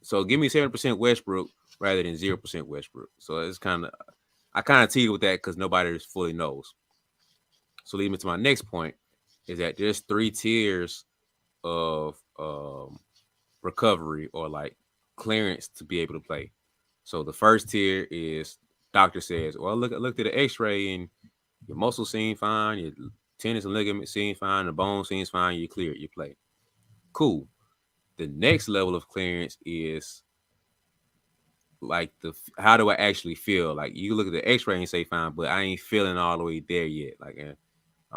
So give me 7% Westbrook rather than 0% Westbrook. So it's I kind of teeter with that because nobody fully knows. So lead me to my next point is that there's three tiers of recovery or like clearance to be able to play. So the first tier is doctor says, well, look at the X-ray and your muscles seem fine, your tendons and ligaments seem fine, the bone seems fine, you're clear, you play. Cool. The next level of clearance is like the how do I actually feel? Like you look at the X-ray and say fine, but I ain't feeling all the way there yet. Like I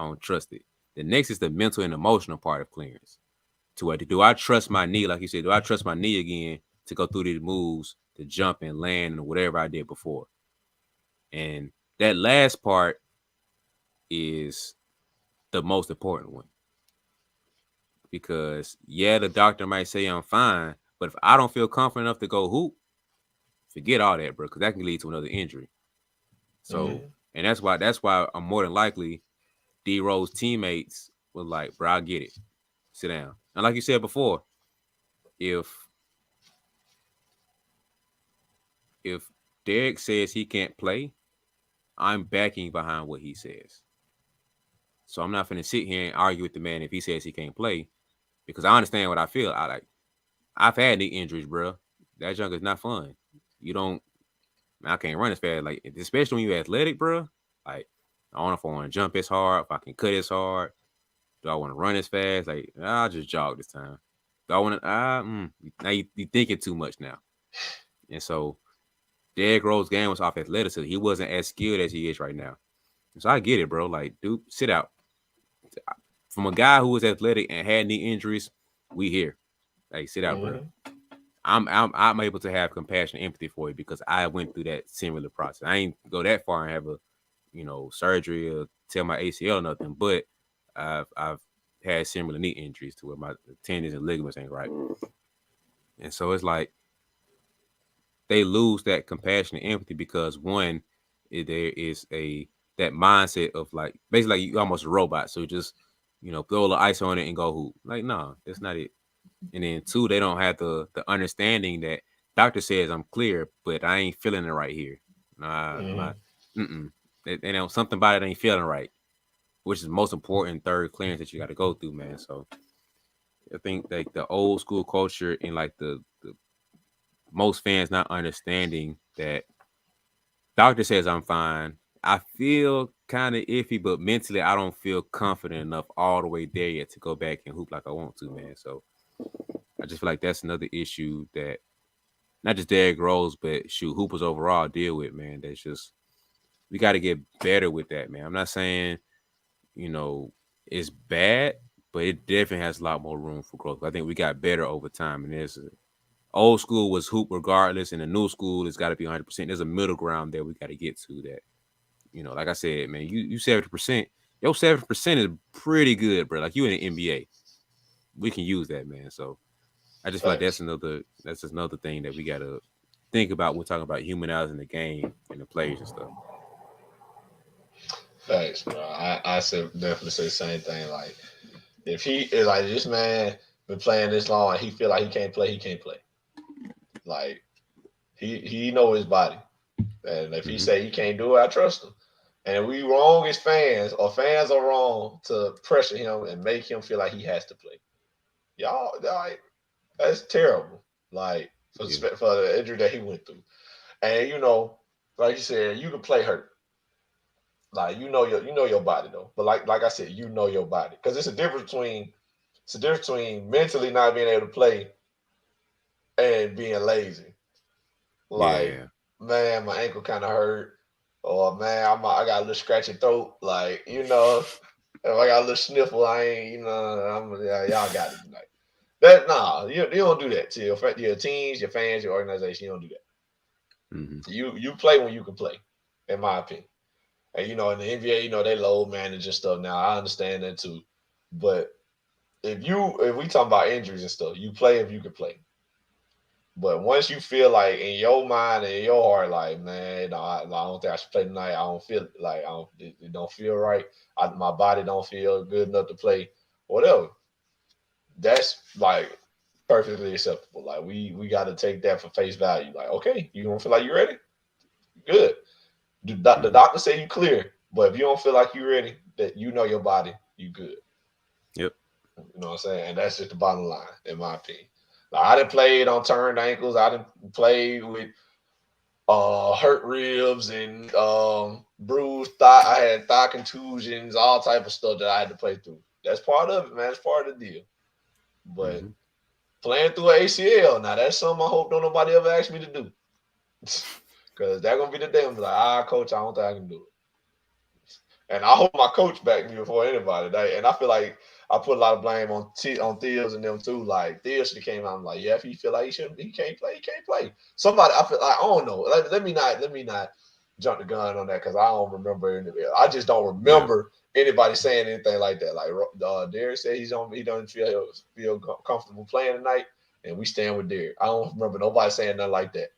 don't trust it. The next is the mental and emotional part of clearance. To what do I trust my knee? Like you said, do I trust my knee again to go through these moves, to jump and land and whatever I did before? And that last part is the most important one because yeah, the doctor might say I'm fine, but if I don't feel confident enough to go hoop, forget all that, bro, because that can lead to another injury. So, Mm. and that's why I'm more than likely D Rose teammates were like, bro, I get it. Sit down. And like you said before, if if Derek says he can't play, I'm backing behind what he says. So I'm not gonna sit here and argue with the man if he says he can't play because I understand what I feel. I've had knee injuries, bro. That junk is not fun. You don't. I can't run as fast, like especially when you're athletic, bro. Like I don't know if I want to jump as hard, if I can cut as hard. Do I want to run as fast? Like I'll just jog this time. Do I want to? Now you thinking too much now. And so Derrick Rose' game was off athleticism. He wasn't as skilled as he is right now. So I get it, bro. Like, dude, sit out. From a guy who was athletic and had knee injuries, we here. Hey, sit out, bro. Mm. I'm able to have compassion and empathy for you because I went through that similar process. I ain't go that far and have a, surgery or tear my ACL or nothing, but I've had similar knee injuries to where my tendons and ligaments ain't right. And so it's like they lose that compassion and empathy because one, there is a that mindset of like basically like you almost a robot. So just throw a little ice on it and go hoop. Like no, that's not it. And then two, they don't have the understanding that doctor says I'm clear, but I ain't feeling it right here. Nah, my Mm. they don't something about it ain't feeling right, which is the most important third clearance that you got to go through, man. So I think like the old school culture and like the most fans not understanding that doctor says I'm fine. I feel kind of iffy, but mentally I don't feel confident enough all the way there yet to go back and hoop like I want to, man. So I just feel like that's another issue that not just Derrick Rose, but shoot hoopers overall deal with, man. That's just we got to get better with that, man. I'm not saying you know it's bad, but it definitely has a lot more room for growth. I think we got better over time, and there's old school was hoop regardless, and the new school has got to be 100%. There's a middle ground there we got to get to that. Like I said, man, you 70%. Your 70% is pretty good, bro. Like you in the NBA, we can use that, man. So I just feel like Facts. that's just another thing that we gotta think about when we're talking about humanizing the game and the players and stuff. Facts, bro. I said definitely say the same thing. Like if he is like this man been playing this long and he feel like he can't play, he can't play. Like he know his body. And if he Mm-hmm. say he can't do it, I trust him. And we wrong as fans, or fans are wrong to pressure him and make him feel like he has to play. Y'all, like that's terrible. Like Yeah. for the injury that he went through, and like you said, you can play hurt. Like you know your body though. But like I said, you know your body because it's a difference between mentally not being able to play and being lazy. Like, Yeah. man, my ankle kind of hurt, or man, I got a little scratchy throat. Like, if I got a little sniffle, I ain't, yeah, y'all got it tonight. That nah, you don't do that to your teams, your fans, your organization. You don't do that. Mm-hmm. You play when you can play, in my opinion. And in the NBA, they load manage and stuff now. I understand that too. But if we talking about injuries and stuff, you play if you can play. But once you feel like in your mind and in your heart, like, man, no, I don't think I should play tonight. I don't feel like it don't feel right. My body don't feel good enough to play. Whatever. That's like perfectly acceptable. Like we got to take that for face value. Like, okay, you don't feel like you're ready? Good. The Mm-hmm. doctor say you clear, but if you don't feel like you're ready, that you know your body, you good. Yep. You know what I'm saying? And that's just the bottom line, in my opinion. Like I didn't play on turned ankles. I didn't play with hurt ribs and bruised thigh. I had thigh contusions, all type of stuff that I had to play through. That's part of it, man. It's part of the deal. But Mm-hmm. playing through an ACL, now that's something I hope don't nobody ever ask me to do. Because they're gonna be the day I'm like, coach, I don't think I can do it. And I hope my coach backed me before anybody. And I feel like I put a lot of blame on Theos and them too. Like Theo should have came out and like, yeah, if he feel like he can't play, he can't play. Somebody, I feel like I don't know. Let me not jump the gun on that because I don't remember anything. I just don't Yeah. remember anybody saying anything like that. Like Derek said, he doesn't feel comfortable playing tonight, and we stand with Derek. I don't remember nobody saying nothing like that.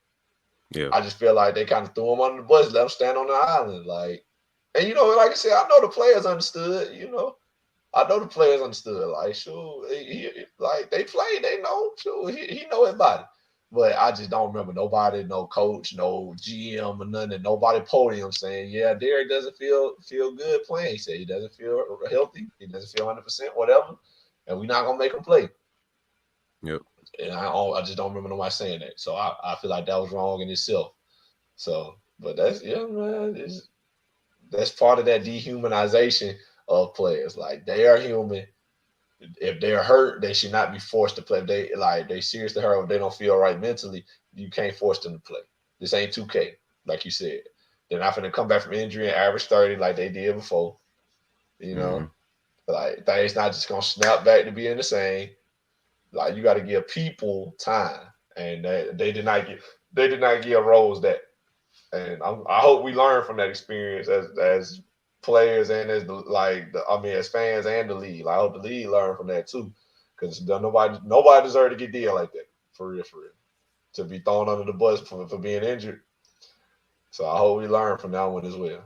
Yeah. I just feel like they kind of threw him under the bus, let him stand on the island, like. And like I said, I know the players understood. I know the players understood. Like, sure, like they played, they know. Sure, he know his body. But I just don't remember nobody, no coach, no GM or nothing, nobody podium saying, "Yeah, Derek doesn't feel good playing." He said he doesn't feel healthy. He doesn't feel 100%, whatever, and we're not gonna make him play. Yep. And I just don't remember nobody saying that. So I feel like that was wrong in itself. So, but that's yeah, man. That's part of that dehumanization of players. Like they are human. If they're hurt, they should not be forced to play. If they seriously hurt, if they don't feel right mentally, you can't force them to play. This ain't 2K, like you said. They're not going to come back from injury and average 30 like they did before. You Mm-hmm. know, like things not just gonna snap back to being the same. Like you got to give people time, and they did not give Rose that. And I hope we learn from that experience as players and as as fans and the league. Like, I hope the league learn from that too, because nobody deserves to get deal like that for real, to be thrown under the bus for being injured. So I hope we learn from that one as well.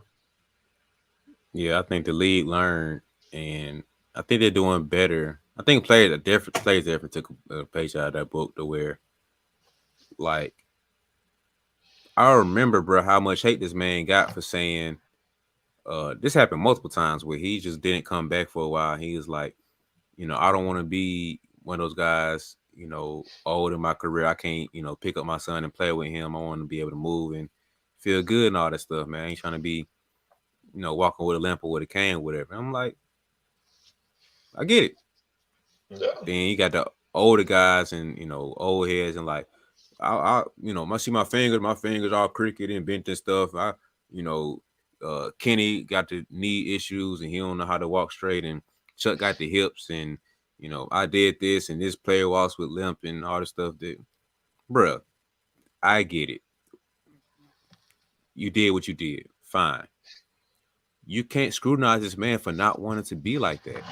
Yeah. I think the league learned, and I think they're doing better. I think players definitely took a page out of that book to where, like, I remember, bro, how much hate this man got for saying, this happened multiple times where he just didn't come back for a while. He was like, I don't want to be one of those guys, old in my career. I can't, pick up my son and play with him. I want to be able to move and feel good and all that stuff, man. I ain't trying to be, walking with a limp or with a cane or whatever. I'm like, I get it. Yeah. Then you got the older guys and, old heads and like, I see my fingers all crooked and bent and stuff. You know, Kenny got the knee issues and he don't know how to walk straight, and Chuck got the hips, and I did this and this player walks with limp and all the stuff that, bruh, I get it. You did what you did. Fine. You can't scrutinize this man for not wanting to be like that,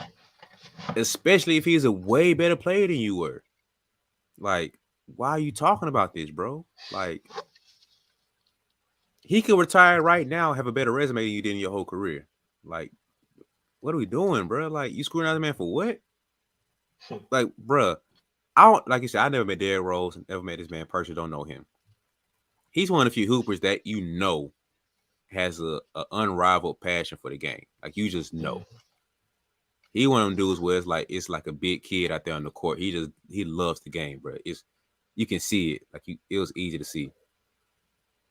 especially if he's a way better player than you were. Like, why are you talking about this, bro? Like, he could retire right now, have a better resume than you did in your whole career. Like, what are we doing, bro? Like, you screwing out the man for what? Like, bro, I don't, like you said, I never met Derrick Rose, never met this man personally, don't know him. He's one of the few hoopers that has a unrivaled passion for the game. Like, you just know. Mm. He one of them dudes where it's like a big kid out there on the court. He loves the game, bro. You can see it. Like, it was easy to see.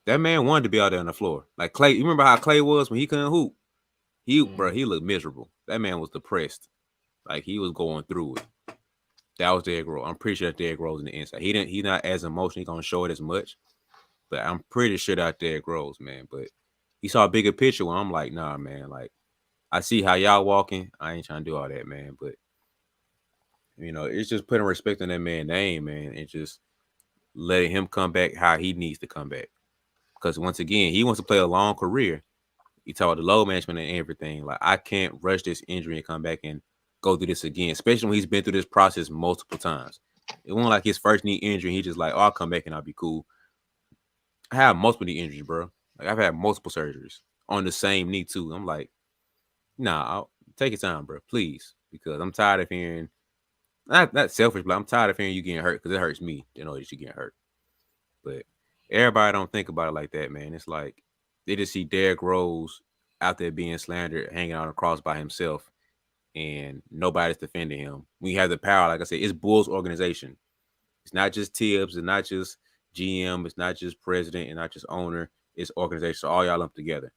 That man wanted to be out there on the floor. Like Clay, you remember how Clay was when he couldn't hoop? He looked miserable. That man was depressed. Like he was going through it. That was Derrick Rose. I'm pretty sure that Derrick Rose in the inside. He's not as emotional. He's gonna show it as much, but I'm pretty sure that Derrick Rose, man. But he saw a bigger picture when I'm like, nah, man. Like I see how y'all walking. I ain't trying to do all that, man. But it's just putting respect on that man's name, man, and just letting him come back how he needs to come back. Because once again, he wants to play a long career. You talk about the load management and everything. Like I can't rush this injury and come back and go through this again, especially when he's been through this process multiple times. It wasn't like his first knee injury. He just like, oh, I'll come back and I'll be cool. I have multiple knee injuries, bro. Like I've had multiple surgeries on the same knee too. I'm like, nah, take your time, bro, please, because I'm tired of hearing. Not selfish, but I'm tired of hearing you getting hurt because it hurts me to know that you getting hurt. But everybody don't think about it like that, man. It's like they just see Derrick Rose out there being slandered, hanging on a cross by himself, and nobody's defending him. We have the power, like I said, it's Bulls organization. It's not just Tibbs, it's not just GM, it's not just president, and not just owner. It's organization. So all y'all lumped together.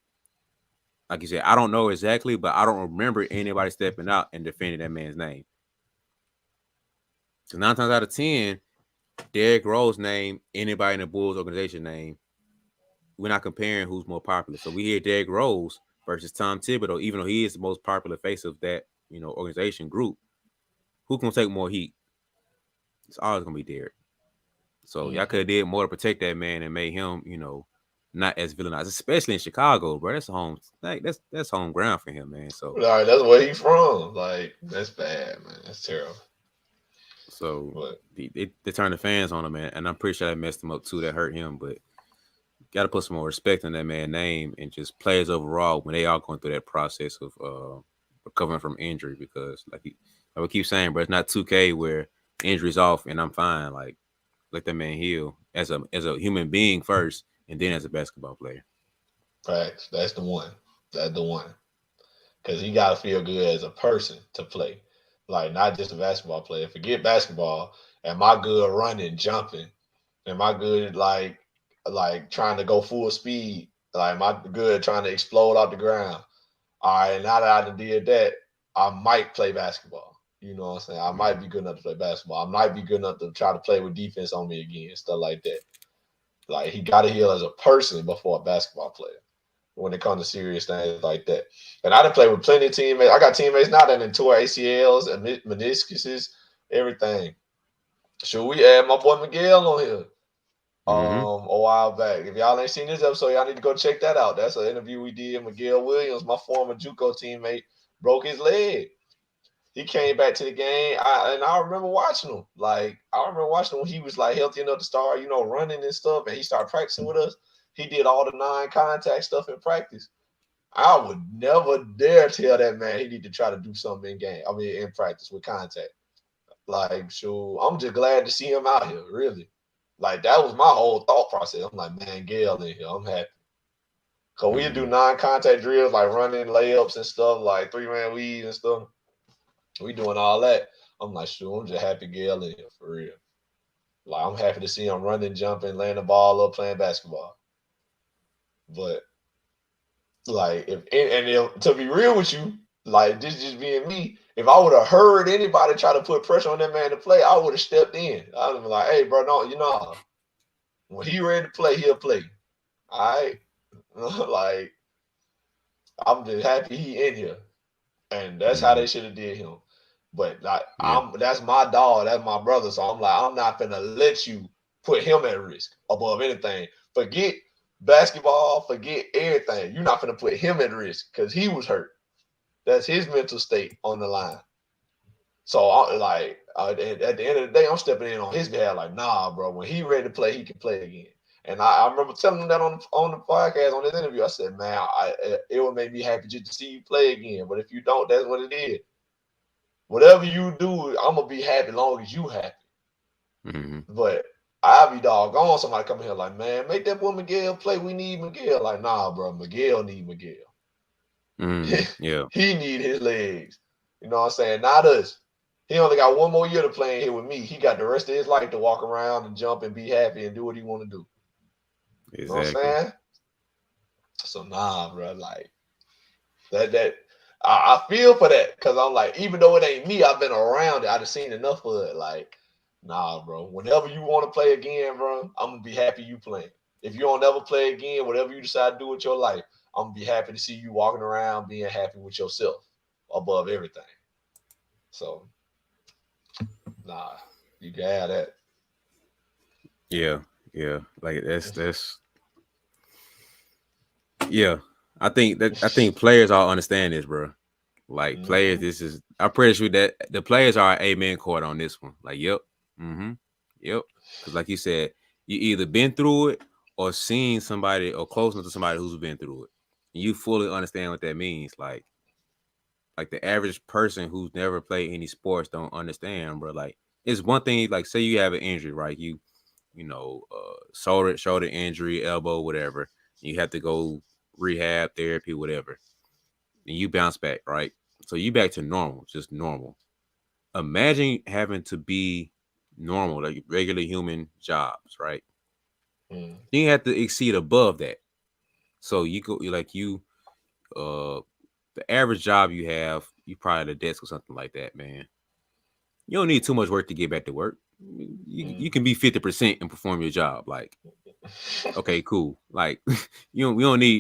Like you said, I don't know exactly, but I don't remember anybody stepping out and defending that man's name. So 9 times out of 10, Derrick Rose name, anybody in the Bulls organization name, we're not comparing who's more popular. So we hear Derrick Rose versus Tom Thibodeau, even though he is the most popular face of that, organization group. Who can take more heat? It's always gonna be Derrick. So y'all could have did more to protect that man and made him, not as villainized, especially in Chicago, bro. That's home, like that's home ground for him, man. So, Like that's where he from. Like that's bad, man. That's terrible. so But they turned the fans on him, man, and I'm pretty sure that messed him up too. That hurt him, but got to put some more respect on that man's name and just players overall when they are going through that process of recovering from injury. Because like we keep saying, bro, it's not 2K where injuries off and I'm fine. Like let that man heal as a human being first, and then as a basketball player. facts. That's the one. That's the one. Because he got to feel good as a person to play, like not just a basketball player. Forget basketball. Am I good running, jumping? Am I good like trying to go full speed? Like am I good trying to explode off the ground? All right, now that I done did that, I might play basketball. You know what I'm saying? I might be good enough to play basketball. I might be good enough to try to play with defense on me again, stuff like that. Like he got to heal as a person before a basketball player when it comes to serious things like that. And I done played with plenty of teammates. I got teammates now that done tore ACLs and meniscuses, everything. Should we add my boy Miguel on here? Mm-hmm. A while back. If y'all ain't seen this episode, y'all need to go check that out. That's an interview we did. Miguel Williams, my former JUCO teammate, broke his leg. He came back to the game, and I remember watching him. Like I remember watching him when he was like healthy enough to start, running and stuff, and he started practicing with us. He did all the non-contact stuff in practice. I would never dare tell that man he need to try to do something in game. I mean, in practice with contact. Like, so I'm just glad to see him out here. Really, like that was my whole thought process. I'm like, man, Gail in here. I'm happy. Cause we do Mm-hmm. non-contact drills like running layups and stuff, like 3-man weaves and stuff. We doing all that. I'm like, sure, I'm just happy Gail in here for real. Like I'm happy to see him running, jumping, laying the ball up, playing basketball. But like if to be real with you, like this just being me, if I would have heard anybody try to put pressure on that man to play, I would have stepped in. I would have been like, hey, bro, no, when he ready to play, he'll play. All right. Like I'm just happy he in here. And that's how Mm-hmm. they should have did him. But like Yeah. that's my dog, that's my brother. So I'm like, I'm not gonna let you put him at risk above anything. Forget basketball, forget everything. You're not gonna put him at risk because he was hurt. That's his mental state on the line. So at the end of the day, I'm stepping in on his behalf. Like, nah, bro. When he ready to play, he can play again. And I remember telling him that on the podcast on this interview. I said, man, it would make me happy just to see you play again. But if you don't, that's what it is. Whatever you do, I'm gonna be happy as long as you happy. Mm-hmm. But I'll be doggone somebody come here like, man, make that boy Miguel play. We need Miguel. Like, nah, bro, Miguel need Miguel. Mm-hmm. Yeah. He need his legs. You know what I'm saying? Not us. He only got one more year to play in here with me. He got the rest of his life to walk around and jump and be happy and do what he want to do. You know what I'm Exactly. saying? So nah, bro. Like That I feel for that because I'm like, even though it ain't me, I've been around it. I've seen enough of it. Like, nah, bro. Whenever you want to play again, bro, I'm gonna be happy you playing. If you don't ever play again, whatever you decide to do with your life, I'm gonna be happy to see you walking around being happy with yourself above everything. So, nah, you can have that. Yeah, yeah. Like that's yeah. I think players all understand this, bro. Like players, Mm-hmm. this is I'm pretty sure that the players are amen court on this one. Like, yep, mm-hmm, yep. Because like you said, you either been through it or seen somebody or close enough to somebody who's been through it. And you fully understand what that means. Like the average person who's never played any sports don't understand, bro. Like it's one thing, like say you have an injury, right? Shoulder injury, elbow, whatever. You have to go rehab, therapy, whatever. And you bounce back, right? So you back to normal, just normal. Imagine having to be normal, like regular human jobs, right? Mm. You have to exceed above that. So you go like you uh the average job you have, you probably at a desk or something like that, man. You don't need too much work to get back to work. You can Mm. be 50% and perform your job. Like, okay, cool. Like we don't need